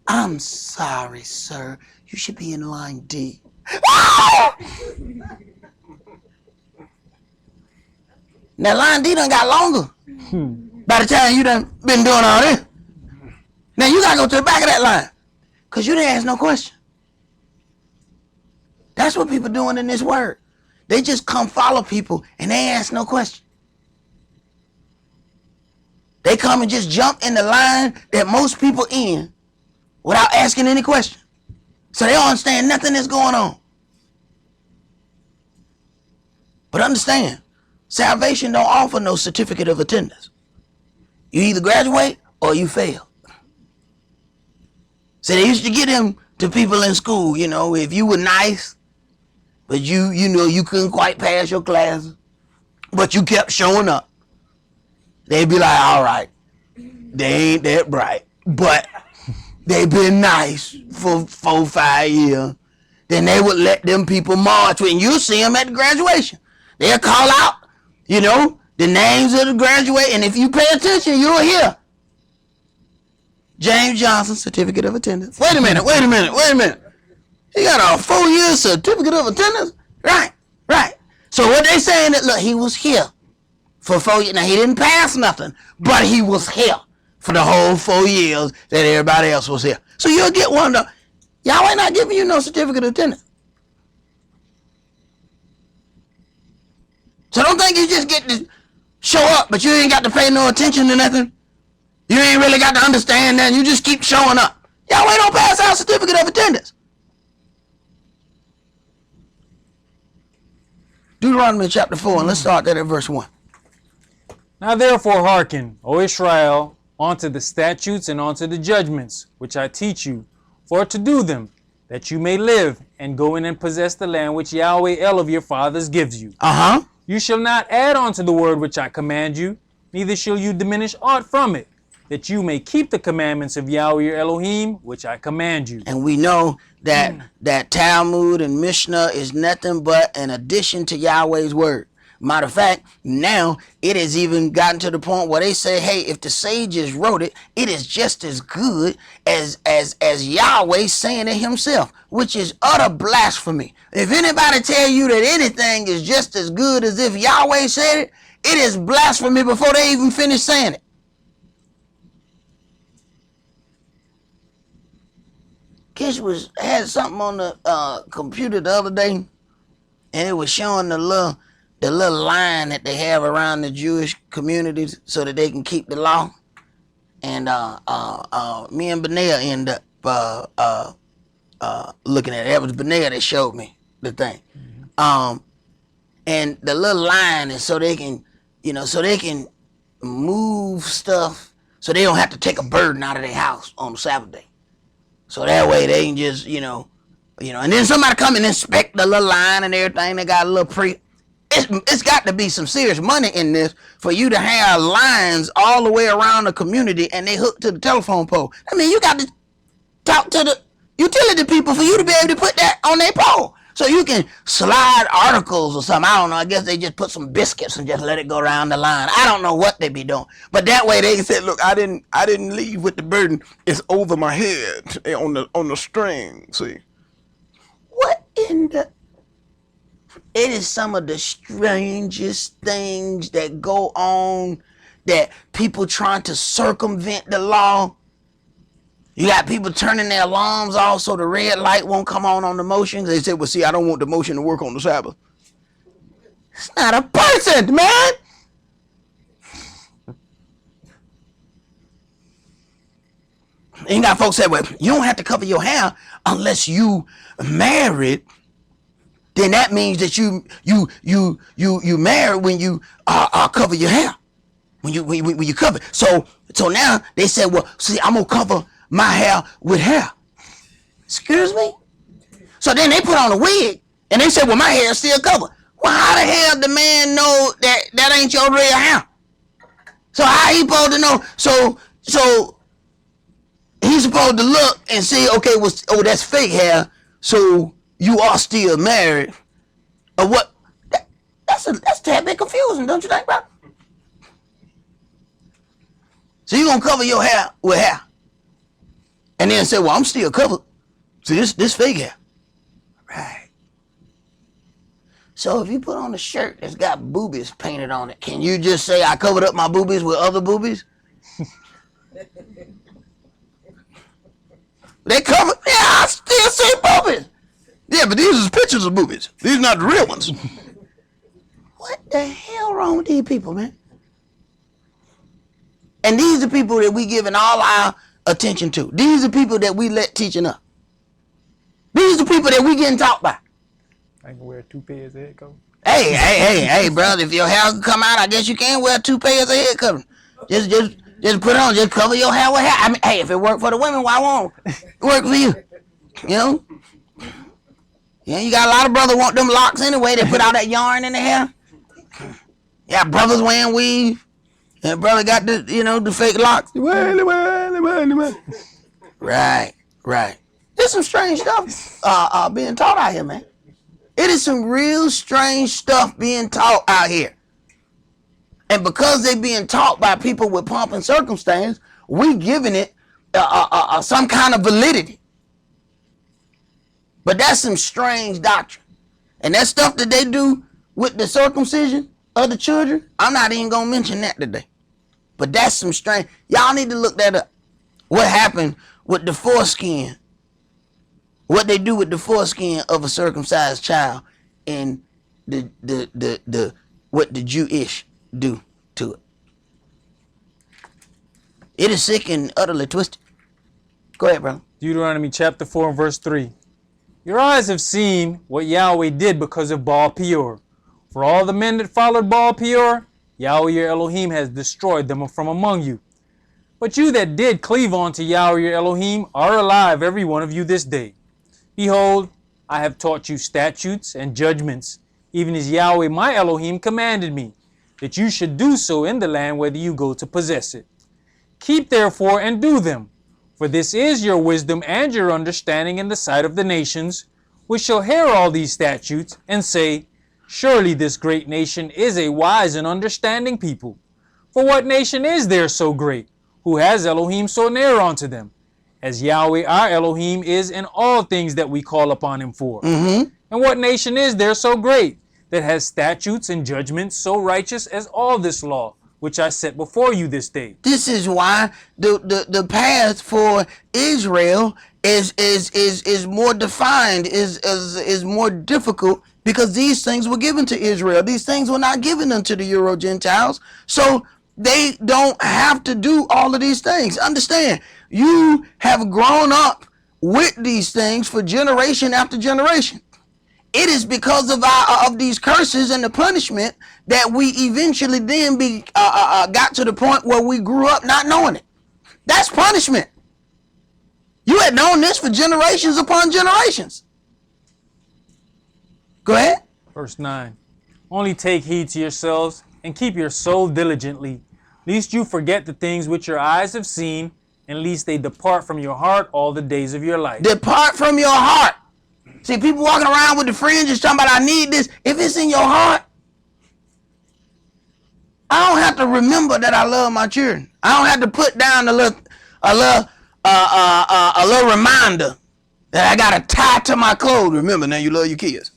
I'm sorry, sir. You should be in line D. Now line D done got longer. By the time you done been doing all this. Now you gotta go to the back of that line. Because you didn't ask no question. That's what people doing in this word. They just come follow people and they ain't ask no question. They come and just jump in the line that most people in without asking any question. So they don't understand nothing that's going on. But understand, salvation don't offer no certificate of attendance. You either graduate or you fail. So they used to get them to people in school, if you were nice, but you couldn't quite pass your classes, but you kept showing up. They'd be like, all right, they ain't that bright, but they been nice for 4, 5 years. Then they would let them people march when you see them at the graduation. They'll call out, the names of the graduate, and if you pay attention, you'll hear James Johnson, certificate of attendance. Wait a minute. He got a 4-year certificate of attendance? Right. So what they saying that, look, he was here for 4 years. Now, he didn't pass nothing, but he was here for the whole 4 years that everybody else was here. So you'll get one of the, y'all ain't not giving you no certificate of attendance. So don't think you just get to show up, but you ain't got to pay no attention to nothing. You ain't really got to understand that. You just keep showing up. Y'all ain't don't pass out certificate of attendance. Deuteronomy chapter 4, and let's start that at verse 1. Now therefore hearken, O Israel, unto the statutes and unto the judgments, which I teach you, for to do them, that you may live, and go in and possess the land which Yahweh El of your fathers gives you. You shall not add unto the word which I command you, neither shall you diminish aught from it, that you may keep the commandments of Yahweh your Elohim, which I command you. And we know that Talmud and Mishnah is nothing but an addition to Yahweh's word. Matter of fact, now it has even gotten to the point where they say, hey, if the sages wrote it, it is just as good as Yahweh saying it himself, which is utter blasphemy. If anybody tell you that anything is just as good as if Yahweh said it, it is blasphemy before they even finish saying it. Kish had something on the computer the other day, and it was showing the little line that they have around the Jewish communities so that they can keep the law. And me and Benea end up looking at it. It was Benea that showed me the thing. And the little line is so they can, so they can move stuff so they don't have to take a burden out of their house on the Sabbath day. So that way they can just, and then somebody come and inspect the little line and everything. They got a little it's got to be some serious money in this for you to have lines all the way around the community and they hook to the telephone pole. I mean, you got to talk to the utility people for you to be able to put that on their pole. So you can slide articles or something. I don't know. I guess they just put some biscuits and just let it go around the line. I don't know what they be doing. But that way they can say, look, I didn't leave with the burden. It's over my head on the string. See? What in the... It is some of the strangest things that go on, that people trying to circumvent the law. You got people turning their alarms off so the red light won't come on the motions. They say, well, see, I don't want the motion to work on the Sabbath. It's not a person, man. And you got folks say, well, you don't have to cover your hair unless you married. Then that means that you married when you cover your hair, when you cover. So now they said, well, see, I'm gonna cover my hair with hair. Excuse me? So then they put on a wig and they said, well, my hair is still covered. Well, how the hell the man know that ain't your real hair? So how he supposed to know? So he's supposed to look and see, okay, well, oh, that's fake hair. So you are still married, or what? That's a tad bit confusing, don't you think, bro? So you gonna cover your hair with hair, and then say, "Well, I'm still covered." See, this fake hair, right? So if you put on a shirt that's got boobies painted on it, can you just say, "I covered up my boobies with other boobies"? They covered. Yeah, I still see boobies. Yeah, but these are pictures of boobies. These are not the real ones. What the hell wrong with these people, man? And these are people that we giving all our attention to. These are people that we let teaching up. These are people that we getting taught by. I can wear 2 pairs of head covering. Hey, brother, if your hair can come out, I guess you can wear 2 pairs of head covering. Just put it on. Just cover your hair with hair. I mean, hey, if it worked for the women, why won't it work for you? You know? Yeah, you got a lot of brothers want them locks anyway. They put all that yarn in their hair. Yeah, brothers wearing weave. And brother got the fake locks. Right. There's some strange stuff being taught out here, man. It is some real strange stuff being taught out here. And because they being taught by people with pomp and circumstance, we giving it some kind of validity. But that's some strange doctrine. And that stuff that they do with the circumcision of the children, I'm not even going to mention that today. But that's some strange. Y'all need to look that up. What happened with the foreskin? What they do with the foreskin of a circumcised child, and what the Jewish do to it. It is sick and utterly twisted. Go ahead, brother. Deuteronomy chapter 4 and verse 3. Your eyes have seen what Yahweh did because of Baal Peor. For all the men that followed Baal Peor, Yahweh your Elohim has destroyed them from among you. But you that did cleave on to Yahweh your Elohim are alive, every one of you this day. Behold, I have taught you statutes and judgments, even as Yahweh my Elohim commanded me, that you should do so in the land whether you go to possess it. Keep therefore and do them, for this is your wisdom and your understanding in the sight of the nations, which shall hear all these statutes, and say, surely this great nation is a wise and understanding people. For what nation is there so great, who has Elohim so near unto them, as Yahweh our Elohim is in all things that we call upon him for? And what nation is there so great, that has statutes and judgments so righteous as all this law, which I set before you this day? This is why the path for Israel is more defined, is more difficult because these things were given to Israel. These things were not given unto the Euro Gentiles. So they don't have to do all of these things. Understand, you have grown up with these things for generation after generation. It is because of these curses and the punishment that we eventually then got to the point where we grew up not knowing it. That's punishment. You had known this for generations upon generations. Go ahead. Verse 9. Only take heed to yourselves and keep your soul diligently, lest you forget the things which your eyes have seen, and lest they depart from your heart all the days of your life. Depart from your heart. See, people walking around with the fringes talking about, I need this. If it's in your heart, I don't have to remember that I love my children. I don't have to put down a little reminder that I got to tie to my clothes. Remember, now you love your kids.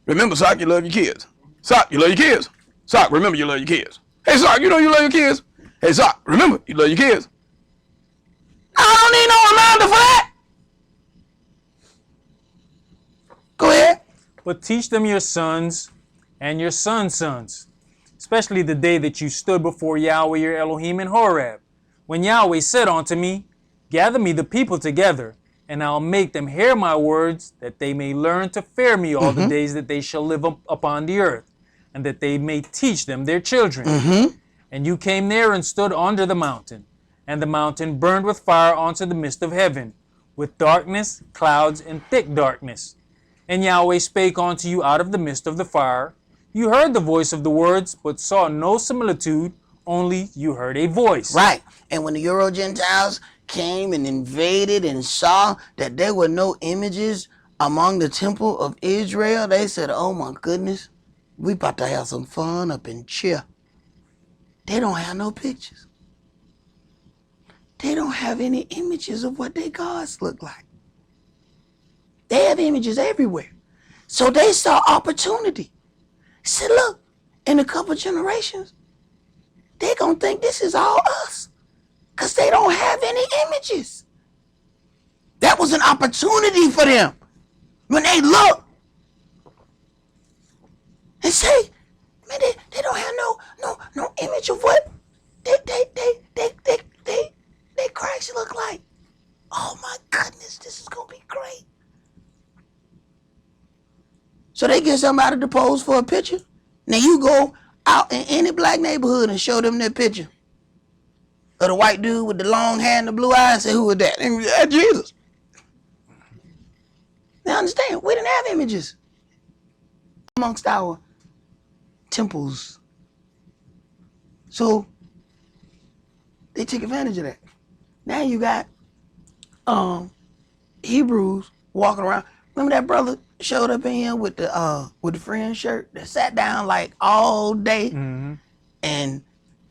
Remember, Sock, you love your kids. Sock, you love your kids. Sock, remember you love your kids. Hey, Sock, you know you love your kids. Hey, Sock, remember you love your kids. I don't need no reminder for that. Go ahead. But teach them your sons and your sons' sons, especially the day that you stood before Yahweh your Elohim in Horeb, when Yahweh said unto me, gather me the people together, and I'll make them hear my words, that they may learn to fear me all the days that they shall live upon the earth, and that they may teach them their children. And you came there and stood under the mountain, and the mountain burned with fire unto the midst of heaven, with darkness, clouds, and thick darkness. And Yahweh spake unto you out of the midst of the fire. You heard the voice of the words, but saw no similitude, only you heard a voice. Right. And when the Euro Gentiles came and invaded and saw that there were no images among the temple of Israel, they said, oh my goodness, we about to have some fun up in here. They don't have no pictures. They don't have any images of what their gods look like. They have images everywhere. So they saw opportunity. Said, look, in a couple generations, they're going to think this is all us because they don't have any images. That was an opportunity for them. When they look and say, man, they don't have no image of what they Christ look like. Oh my goodness, this is going to be great. So they get somebody to pose for a picture. Now you go out in any black neighborhood and show them that picture of the white dude with the long hair and the blue eyes and say, who is that? And that's Jesus. Now understand, we didn't have images amongst our temples. So they took advantage of that. Now you got Hebrews walking around. Remember that brother showed up in here with the friend shirt that sat down like all day, and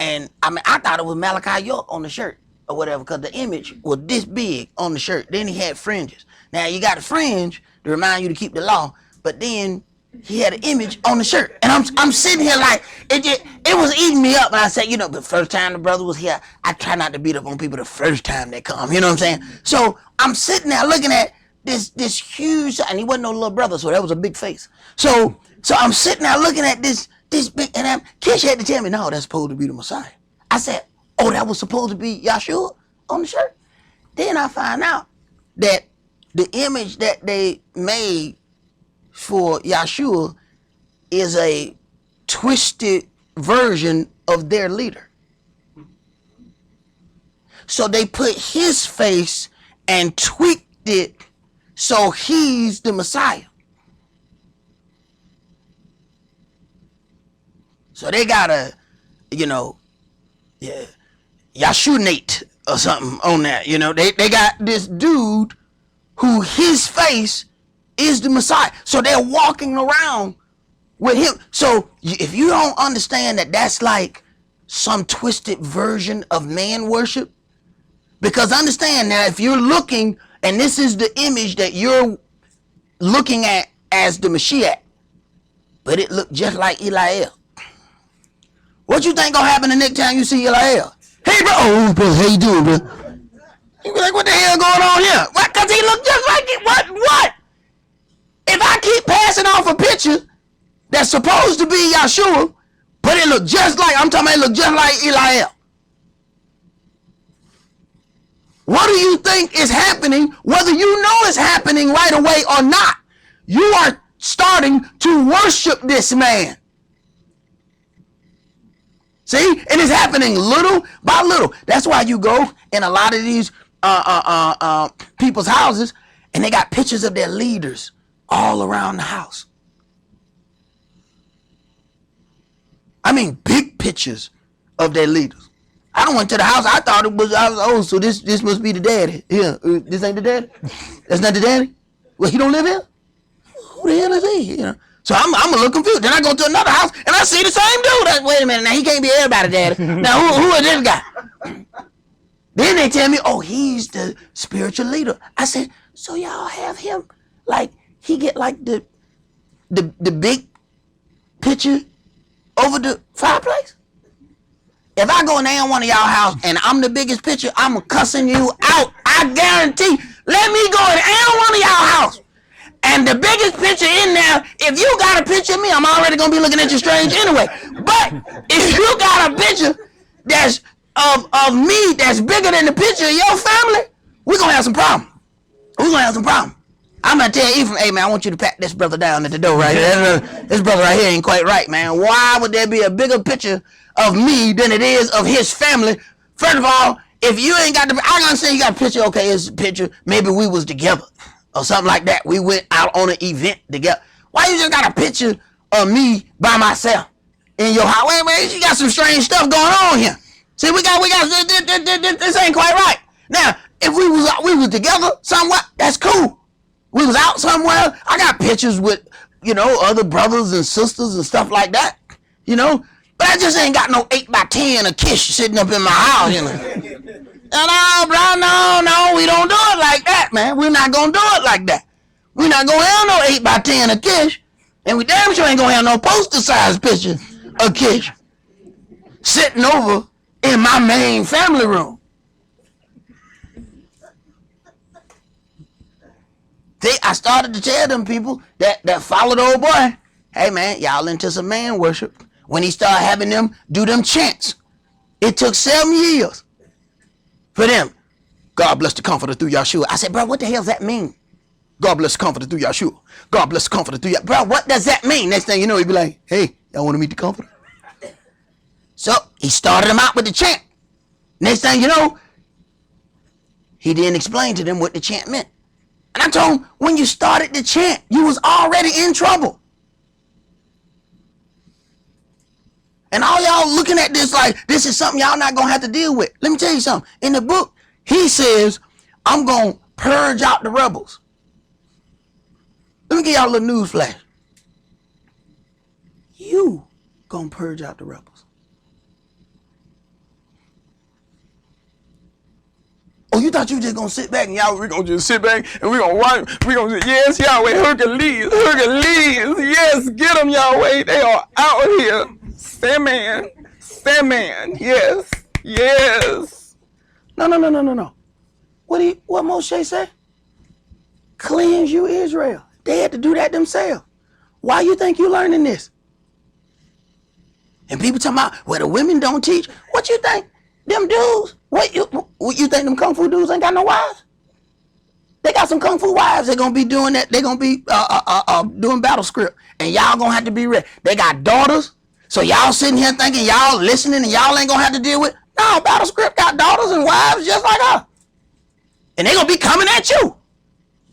I mean I thought it was Malachi York on the shirt or whatever because the image was this big on the shirt. Then he had fringes. Now you got a fringe to remind you to keep the law, but then he had an image on the shirt, and I'm sitting here like it was eating me up. And I said, you know, the first time the brother was here, I try not to beat up on people the first time they come. You know what I'm saying? So I'm sitting there looking at this huge, and he wasn't no little brother, so that was a big face. So I'm sitting there looking at this big, and Kish had to tell me, no, that's supposed to be the Messiah. I said, oh, that was supposed to be Yahshua on the shirt. Then I find out that the image that they made for Yahshua is a twisted version of their leader. So they put his face and tweaked it so he's the Messiah. So they got a, Yahshunate or something on that. They got this dude who his face is the Messiah. So they're walking around with him. So if you don't understand that that's like some twisted version of man worship, because understand now, if you're looking, and this is the image that you're looking at as the Mashiach, but it looked just like Eliel. What you think gonna happen the next time you see Eliel? Hey bro, oh bro, how you doing, bro? You be like, what the hell going on here? What? Cause he looked just like it. What? If I keep passing off a picture that's supposed to be Yahshua, but it looked just like, I'm talking about it looked just like Eliel. What do you think is happening, whether you know it's happening right away or not? You are starting to worship this man. See, and it's happening little by little. That's why you go in a lot of these people's houses, and they got pictures of their leaders all around the house. I mean, big pictures of their leaders. I went to the house. I thought so this must be the daddy. Yeah, this ain't the daddy. That's not the daddy. Well, he don't live here. Who the hell is he? You know. So I'm a little confused. Then I go to another house and I see the same dude. Wait a minute, now he can't be everybody daddy. Now who is this guy? Then they tell me, oh, he's the spiritual leader. I said, so y'all have him like he get like the big picture over the fireplace? If I go in there in one of y'all house and I'm the biggest picture, I'm cussing you out. I guarantee. Let me go in one of y'all house. And the biggest picture in there, if you got a picture of me, I'm already going to be looking at you strange anyway. But if you got a picture that's of me that's bigger than the picture of your family, we're going to have some problem. We're going to have some problem. I'm going to tell Ephraim, hey, man, I want you to pat this brother down at the door right here. This brother right here ain't quite right, man. Why would there be a bigger picture of me than it is of his family? First of all, if you ain't got the, I'm going to say you got a picture, okay, it's a picture, maybe we was together or something like that. We went out on an event together. Why you just got a picture of me by myself in your house? Wait, man, you got some strange stuff going on here. See, we got this ain't quite right. Now, if we was together somewhere, that's cool. We was out somewhere. I got pictures with, other brothers and sisters and stuff like that, But I just ain't got no 8x10 of Kish sitting up in my house, No, bro, no, we don't do it like that, man. We're not gonna do it like that. We're not gonna have no 8x10 of Kish, and we damn sure ain't gonna have no poster-sized picture of Kish sitting over in my main family room. See, I started to tell them people that follow the old boy, hey, man, y'all into some man worship. When he started having them do them chants, it took 7 years for them. God bless the comforter through Yahshua. I said, bro, what the hell does that mean? God bless the comforter through Yahshua. God bless the comforter through Yahshua. Bro, what does that mean? Next thing you know, he'd be like, hey, y'all want to meet the comforter? So he started them out with the chant. Next thing you know, he didn't explain to them what the chant meant. And I told him, when you started the chant, you was already in trouble. And all y'all looking at this like, this is something y'all not going to have to deal with. Let me tell you something. In the book, he says, I'm going to purge out the rebels. Let me give y'all a little news flash. You going to purge out the rebels. Oh, you thought you just going to sit back and y'all, we're going to just sit back and we're going to watch. We're going to say, yes, Yahweh, Hercules, yes, get them, Yahweh. They are out here. Sandman, yes. No. What Moshe say? Cleanse you, Israel. They had to do that themselves. Why you think you learning this? And people talking about, well, the women don't teach. What you think? Them dudes, what you think them kung fu dudes ain't got no wives? They got some kung fu wives. They're going to be doing that. They're going to be doing battle script. And y'all going to have to be ready. They got daughters. So y'all sitting here thinking y'all listening and y'all ain't going to have to deal with. No, battle script got daughters and wives just like her. And they going to be coming at you.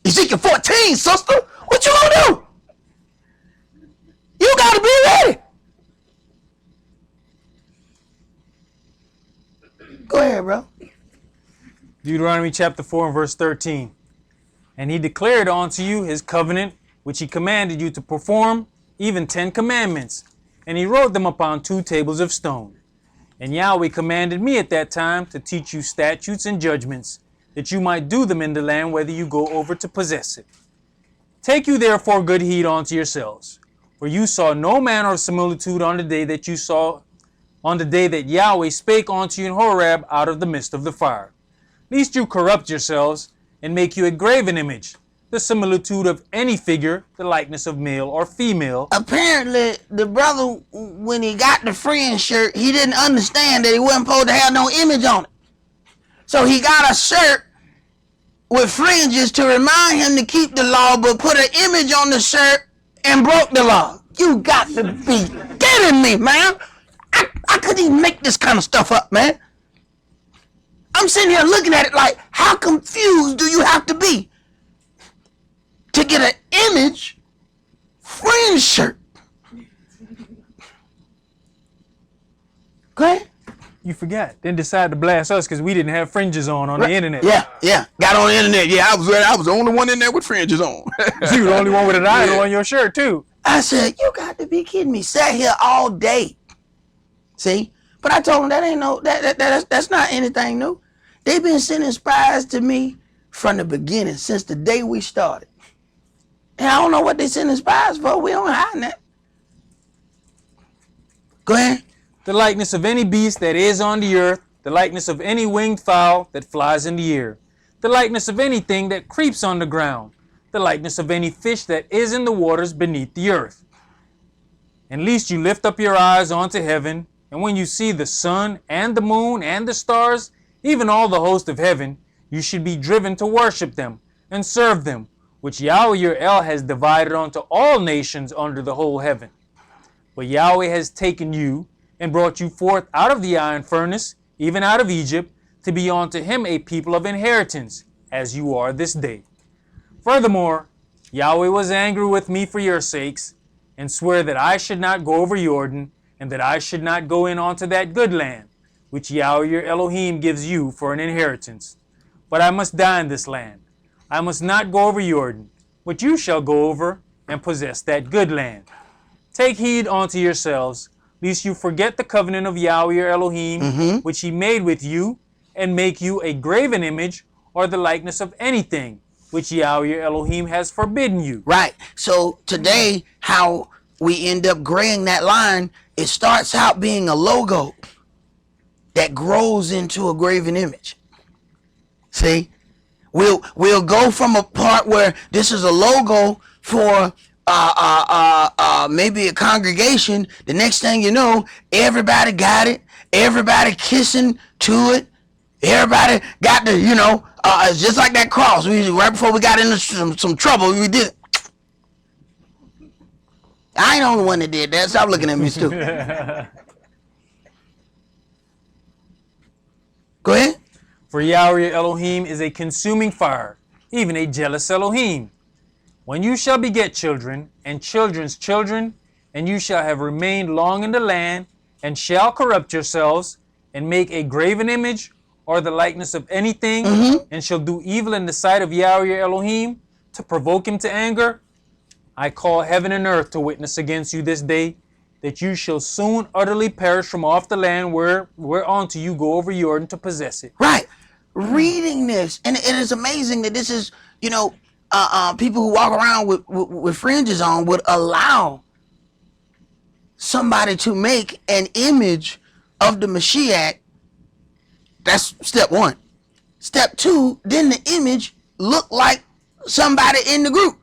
Ezekiel 14, sister. What you going to do? You got to be ready. Go ahead, bro. Deuteronomy chapter 4 and verse 13. And he declared unto you his covenant, which he commanded you to perform, even 10 commandments. And he wrote them upon 2 tables of stone. And Yahweh commanded me at that time to teach you statutes and judgments, that you might do them in the land whether you go over to possess it. Take you therefore good heed unto yourselves, for you saw no manner of similitude on the day that you saw, on the day that Yahweh spake unto you in Horeb out of the midst of the fire. Lest you corrupt yourselves, and make you a graven image, the similitude of any figure, the likeness of male or female. Apparently, the brother, when he got the fringe shirt, he didn't understand that he wasn't supposed to have no image on it. So he got a shirt with fringes to remind him to keep the law, but put an image on the shirt and broke the law. You got to be kidding me, man. I couldn't even make this kind of stuff up, man. I'm sitting here looking at it like, how confused do you have to be to get an image fringe shirt? Go ahead. You forgot. Then decided to blast us because we didn't have fringes on the internet. Yeah. Got on the internet. Yeah, I was the only one in there with fringes on. You were the only one with an idol on your shirt, too. I said, you got to be kidding me. Sat here all day. See? But I told him that ain't no, that's not anything new. They've been sending spies to me from the beginning, since the day we started. And I don't know what they sending spies for. We don't hide that. Go ahead. The likeness of any beast that is on the earth, the likeness of any winged fowl that flies in the air, the likeness of anything that creeps on the ground, the likeness of any fish that is in the waters beneath the earth. And lest you lift up your eyes onto heaven, and when you see the sun and the moon and the stars, even all the host of heaven, you should be driven to worship them and serve them, which Yahweh your El has divided unto all nations under the whole heaven. But Yahweh has taken you and brought you forth out of the iron furnace, even out of Egypt, to be unto him a people of inheritance, as you are this day. Furthermore, Yahweh was angry with me for your sakes, and sware that I should not go over Jordan, and that I should not go in unto that good land, which Yahweh your Elohim gives you for an inheritance. But I must die in this land. I must not go over Jordan, but you shall go over and possess that good land. Take heed unto yourselves, lest you forget the covenant of Yahweh your Elohim, which he made with you, and make you a graven image or the likeness of anything which Yahweh your Elohim has forbidden you. Right. So today, how we end up graying that line, it starts out being a logo that grows into a graven image. See? We'll go from a part where this is a logo for maybe a congregation. The next thing you know, everybody got it. Everybody kissing to it. Everybody got the, it's just like that cross. Right before we got into some trouble, we did it. I ain't the only one that did that. Stop looking at me, Stu. Go ahead. For Yahweh Elohim is a consuming fire, even a jealous Elohim. When you shall beget children, and children's children, and you shall have remained long in the land, and shall corrupt yourselves, and make a graven image, or the likeness of anything, and shall do evil in the sight of Yahweh Elohim, to provoke him to anger, I call heaven and earth to witness against you this day, that you shall soon utterly perish from off the land whereunto you go over Jordan to possess it. Right. Reading this, and it is amazing that this is, people who walk around with fringes on would allow somebody to make an image of the Mashiach. That's step one. Step two, then the image look like somebody in the group.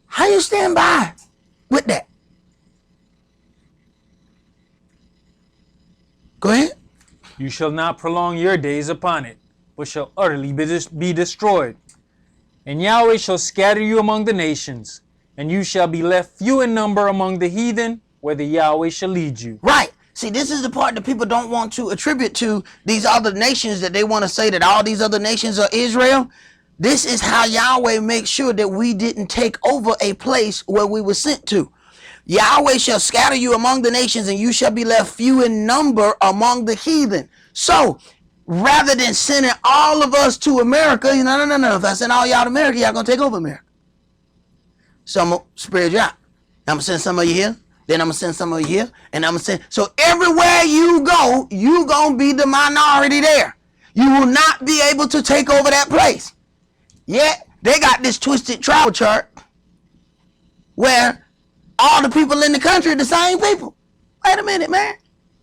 How you stand by with that? Go ahead. You shall not prolong your days upon it, but shall utterly be destroyed. And Yahweh shall scatter you among the nations, and you shall be left few in number among the heathen, where the Yahweh shall lead you. Right. See, this is the part that people don't want to attribute to these other nations, that they want to say that all these other nations are Israel. This is how Yahweh makes sure that we didn't take over a place where we were sent to. Yahweh shall scatter you among the nations, and you shall be left few in number among the heathen. So, rather than sending all of us to America, no. If I send all y'all to America, y'all gonna take over America. So I'm gonna spread you out. I'm gonna send some of you here, then I'm gonna send some of you here, and I'm gonna send. So everywhere you go, you gonna be the minority there. You will not be able to take over that place. Yet they got this twisted travel chart where all the people in the country are the same people. Wait a minute, man.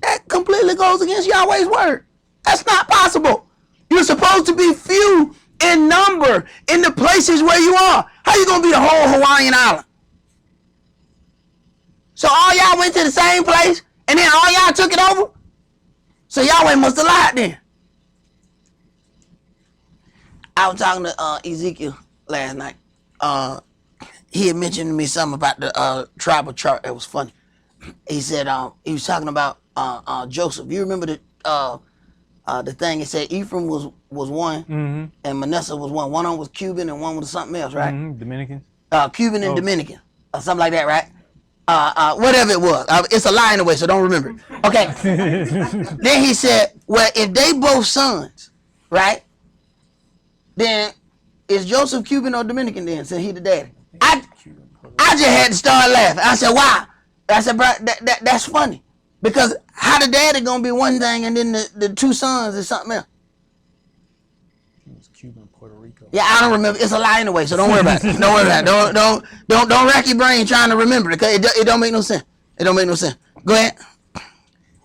That completely goes against Yahweh's word. That's not possible. You're supposed to be few in number in the places where you are. How you going to be the whole Hawaiian island? So all y'all went to the same place and then all y'all took it over? So Yahweh must have lied then. I was talking to Ezekiel last night. He had mentioned to me something about the tribal chart. It was funny. He said he was talking about Joseph. You remember the thing? It said Ephraim was one, and Manasseh was one. One of them was Cuban and one was something else, right? Dominicans. Cuban and Dominican, or something like that, right? Whatever it was. It's a lie anyway, so don't remember it. Okay. Then he said, well, if they both sons, right? Then is Joseph Cuban or Dominican then, since he the daddy? I just had to start laughing. I said, why? I said, bro, that's funny. Because how the daddy gonna be one thing and then the two sons is something else? It was Cuban, Puerto Rico. Yeah, I don't remember. It's a lie anyway, so don't worry about it. Don't worry about it. Don't rack your brain trying to remember it, because it don't make no sense. It don't make no sense. Go ahead.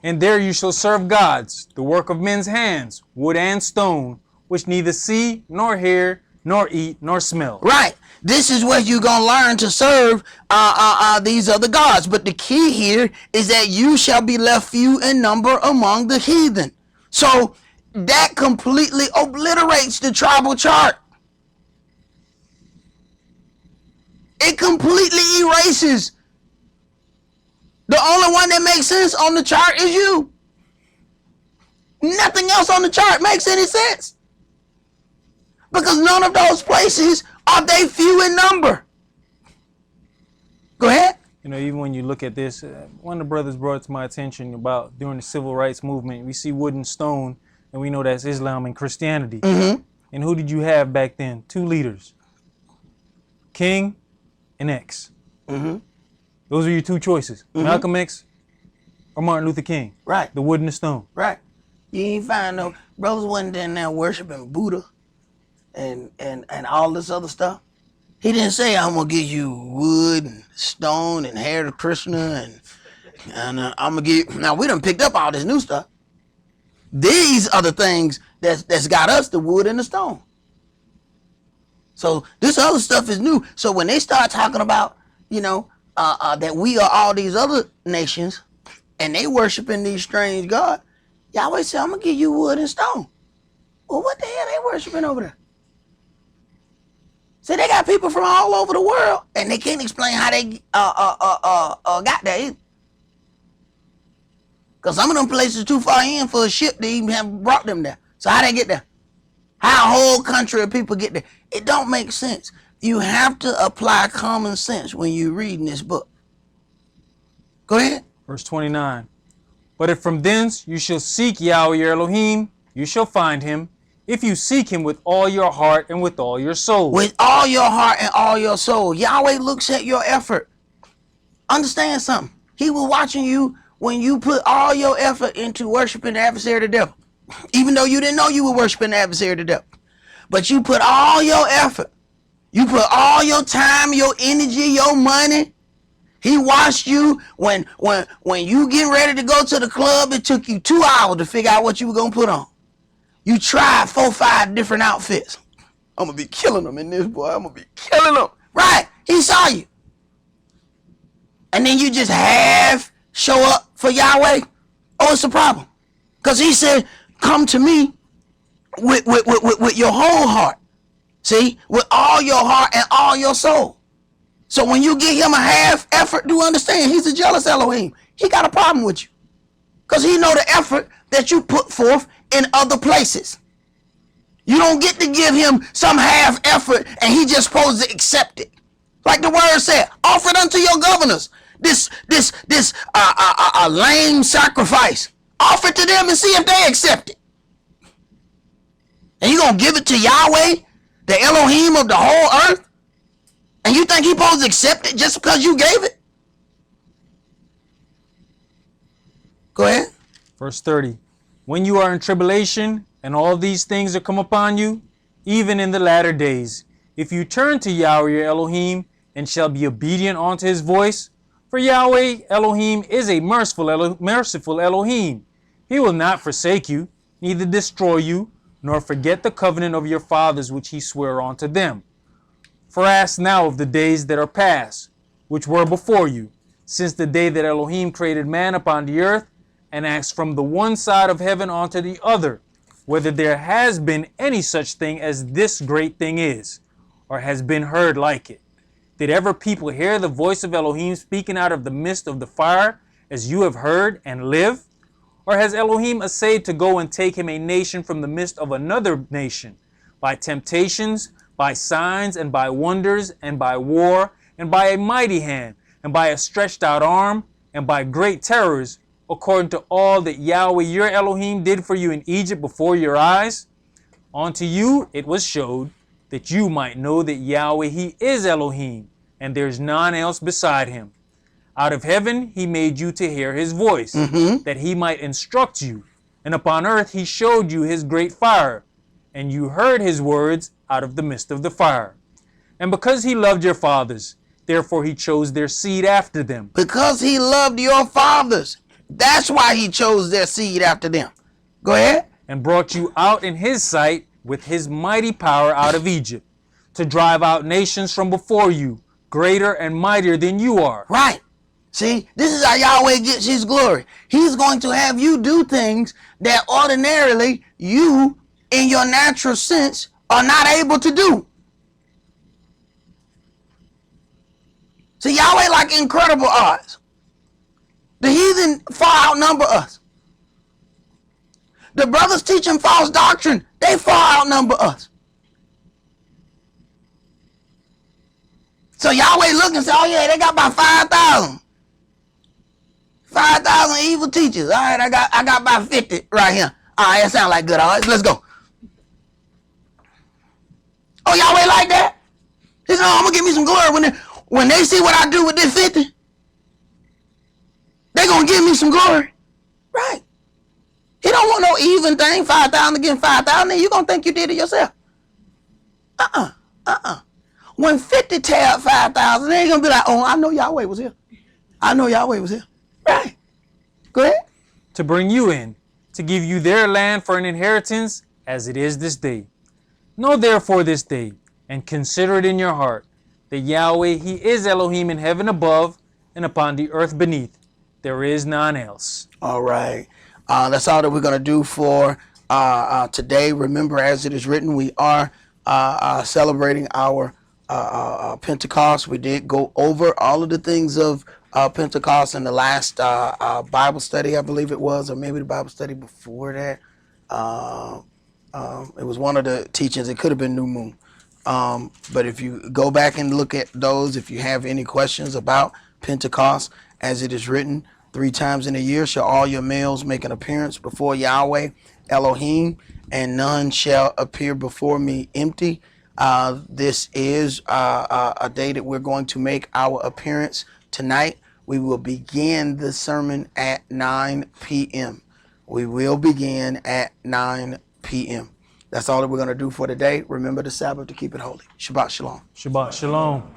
And there you shall serve gods, the work of men's hands, wood and stone, which neither see, nor hear, nor eat, nor smell. Right. This is what you're going to learn to serve these other gods. But the key here is that you shall be left few in number among the heathen. So that completely obliterates the tribal chart. It completely erases. The only one that makes sense on the chart is you. Nothing else on the chart makes any sense. Because none of those places are they few in number. Go ahead. You know, even when you look at this, one of the brothers brought to my attention about during the civil rights movement, we see wood and stone, and we know that's Islam and Christianity. And who did you have back then? Two leaders, King and X. Those are your two choices, Malcolm X or Martin Luther King. Right. The wood and the stone. Right. You ain't find no brothers wasn't in there worshiping Buddha and all this other stuff. He didn't say, I'm gonna give you wood and stone and Hare Krishna and I'm gonna give. Now we done picked up all this new stuff. These are the things that's got us the wood and the stone. So this other stuff is new. So when they start talking about, you know, that we are all these other nations and they worshiping these strange gods, Yahweh said, I'm gonna give you wood and stone. Well, what the hell they worshiping over there? See, they got people from all over the world, and they can't explain how they got there either. Because some of them places are too far in for a ship to even have brought them there. So how they get there? How a whole country of people get there? It don't make sense. You have to apply common sense when you're reading this book. Go ahead. Verse 29. But if from thence you shall seek Yahweh your Elohim, you shall find him, if you seek him with all your heart and with all your soul. With all your heart and all your soul. Yahweh looks at your effort. Understand something. He was watching you when you put all your effort into worshiping the adversary of the devil. Even though you didn't know you were worshiping the adversary of the devil. But you put all your effort. You put all your time, your energy, your money. He watched you when you getting ready to go to the club. It took you 2 hours to figure out what you were going to put on. You tried 4 or 5 different outfits. I'm going to be killing them in this, boy. I'm going to be killing them. Right. He saw you. And then you just half show up for Yahweh. Oh, it's a problem. Because he said, come to me with your whole heart. See? With all your heart and all your soul. So when you give him a half effort, do understand he's a jealous Elohim. He got a problem with you. Because he know the effort that you put forth in other places. You don't get to give him some half effort and he just supposed to accept it. Like the word said, offer it unto your governors. This lame sacrifice. Offer it to them and see if they accept it. And you gonna give it to Yahweh, the Elohim of the whole earth? And you think he's supposed to accept it just because you gave it? Go ahead. Verse 30. When you are in tribulation and all these things are come upon you, even in the latter days, if you turn to Yahweh your Elohim and shall be obedient unto his voice, for Yahweh Elohim is a merciful Elohim. He will not forsake you, neither destroy you, nor forget the covenant of your fathers which he sware unto them. For ask now of the days that are past, which were before you, since the day that Elohim created man upon the earth, and ask from the one side of heaven unto the other, whether there has been any such thing as this great thing is, or has been heard like it. Did ever people hear the voice of Elohim speaking out of the midst of the fire, as you have heard, and live? Or has Elohim essayed to go and take him a nation from the midst of another nation, by temptations, by signs, and by wonders, and by war, and by a mighty hand, and by a stretched out arm, and by great terrors, according to all that Yahweh your Elohim did for you in Egypt before your eyes? Unto you it was showed, that you might know that Yahweh he is Elohim, and there's none else beside him. Out of heaven he made you to hear his voice, that he might instruct you. And upon earth he showed you his great fire, and you heard his words out of the midst of the fire. And because he loved your fathers, therefore he chose their seed after them. Because he loved your fathers. That's why he chose their seed after them. Go ahead. And brought you out in his sight with his mighty power out of Egypt, to drive out nations from before you, greater and mightier than you are. Right. See, this is how Yahweh gets his glory. He's going to have you do things that ordinarily you, in your natural sense, are not able to do. See, Yahweh like incredible odds. The heathen far outnumber us. The brothers teaching false doctrine, they far outnumber us. So Yahweh look and say, oh yeah, they got about 5,000. 5,000 evil teachers. All right, I got about 50 right here. All right, that sounds like good. All right, let's go. Oh, Yahweh like that? He said, oh, I'm going to give me some glory. When they see what I do with this 50, they're going to give me some glory. Right. He don't want no even thing, 5,000 against 5,000, then you're going to think you did it yourself. When 50 tear up 5,000, they ain't going to be like, oh, I know Yahweh was here. I know Yahweh was here. Right. Go ahead. To bring you in, to give you their land for an inheritance, as it is this day. Know therefore this day, and consider it in your heart, that Yahweh, he is Elohim in heaven above, and upon the earth beneath. There is none else. All right. That's all that we're going to do for today. Remember, as it is written, we are celebrating our Pentecost. We did go over all of the things of Pentecost in the last Bible study, I believe it was, or maybe the Bible study before that. It was one of the teachings. It could have been New Moon. But if you go back and look at those, if you have any questions about Pentecost, as it is written, 3 times in a year shall all your males make an appearance before Yahweh Elohim, and none shall appear before me empty. This is a day that we're going to make our appearance tonight. We will begin the sermon at 9 p.m. We will begin at 9 p.m. That's all that we're going to do for today. Remember the Sabbath to keep it holy. Shabbat shalom. Shabbat shalom.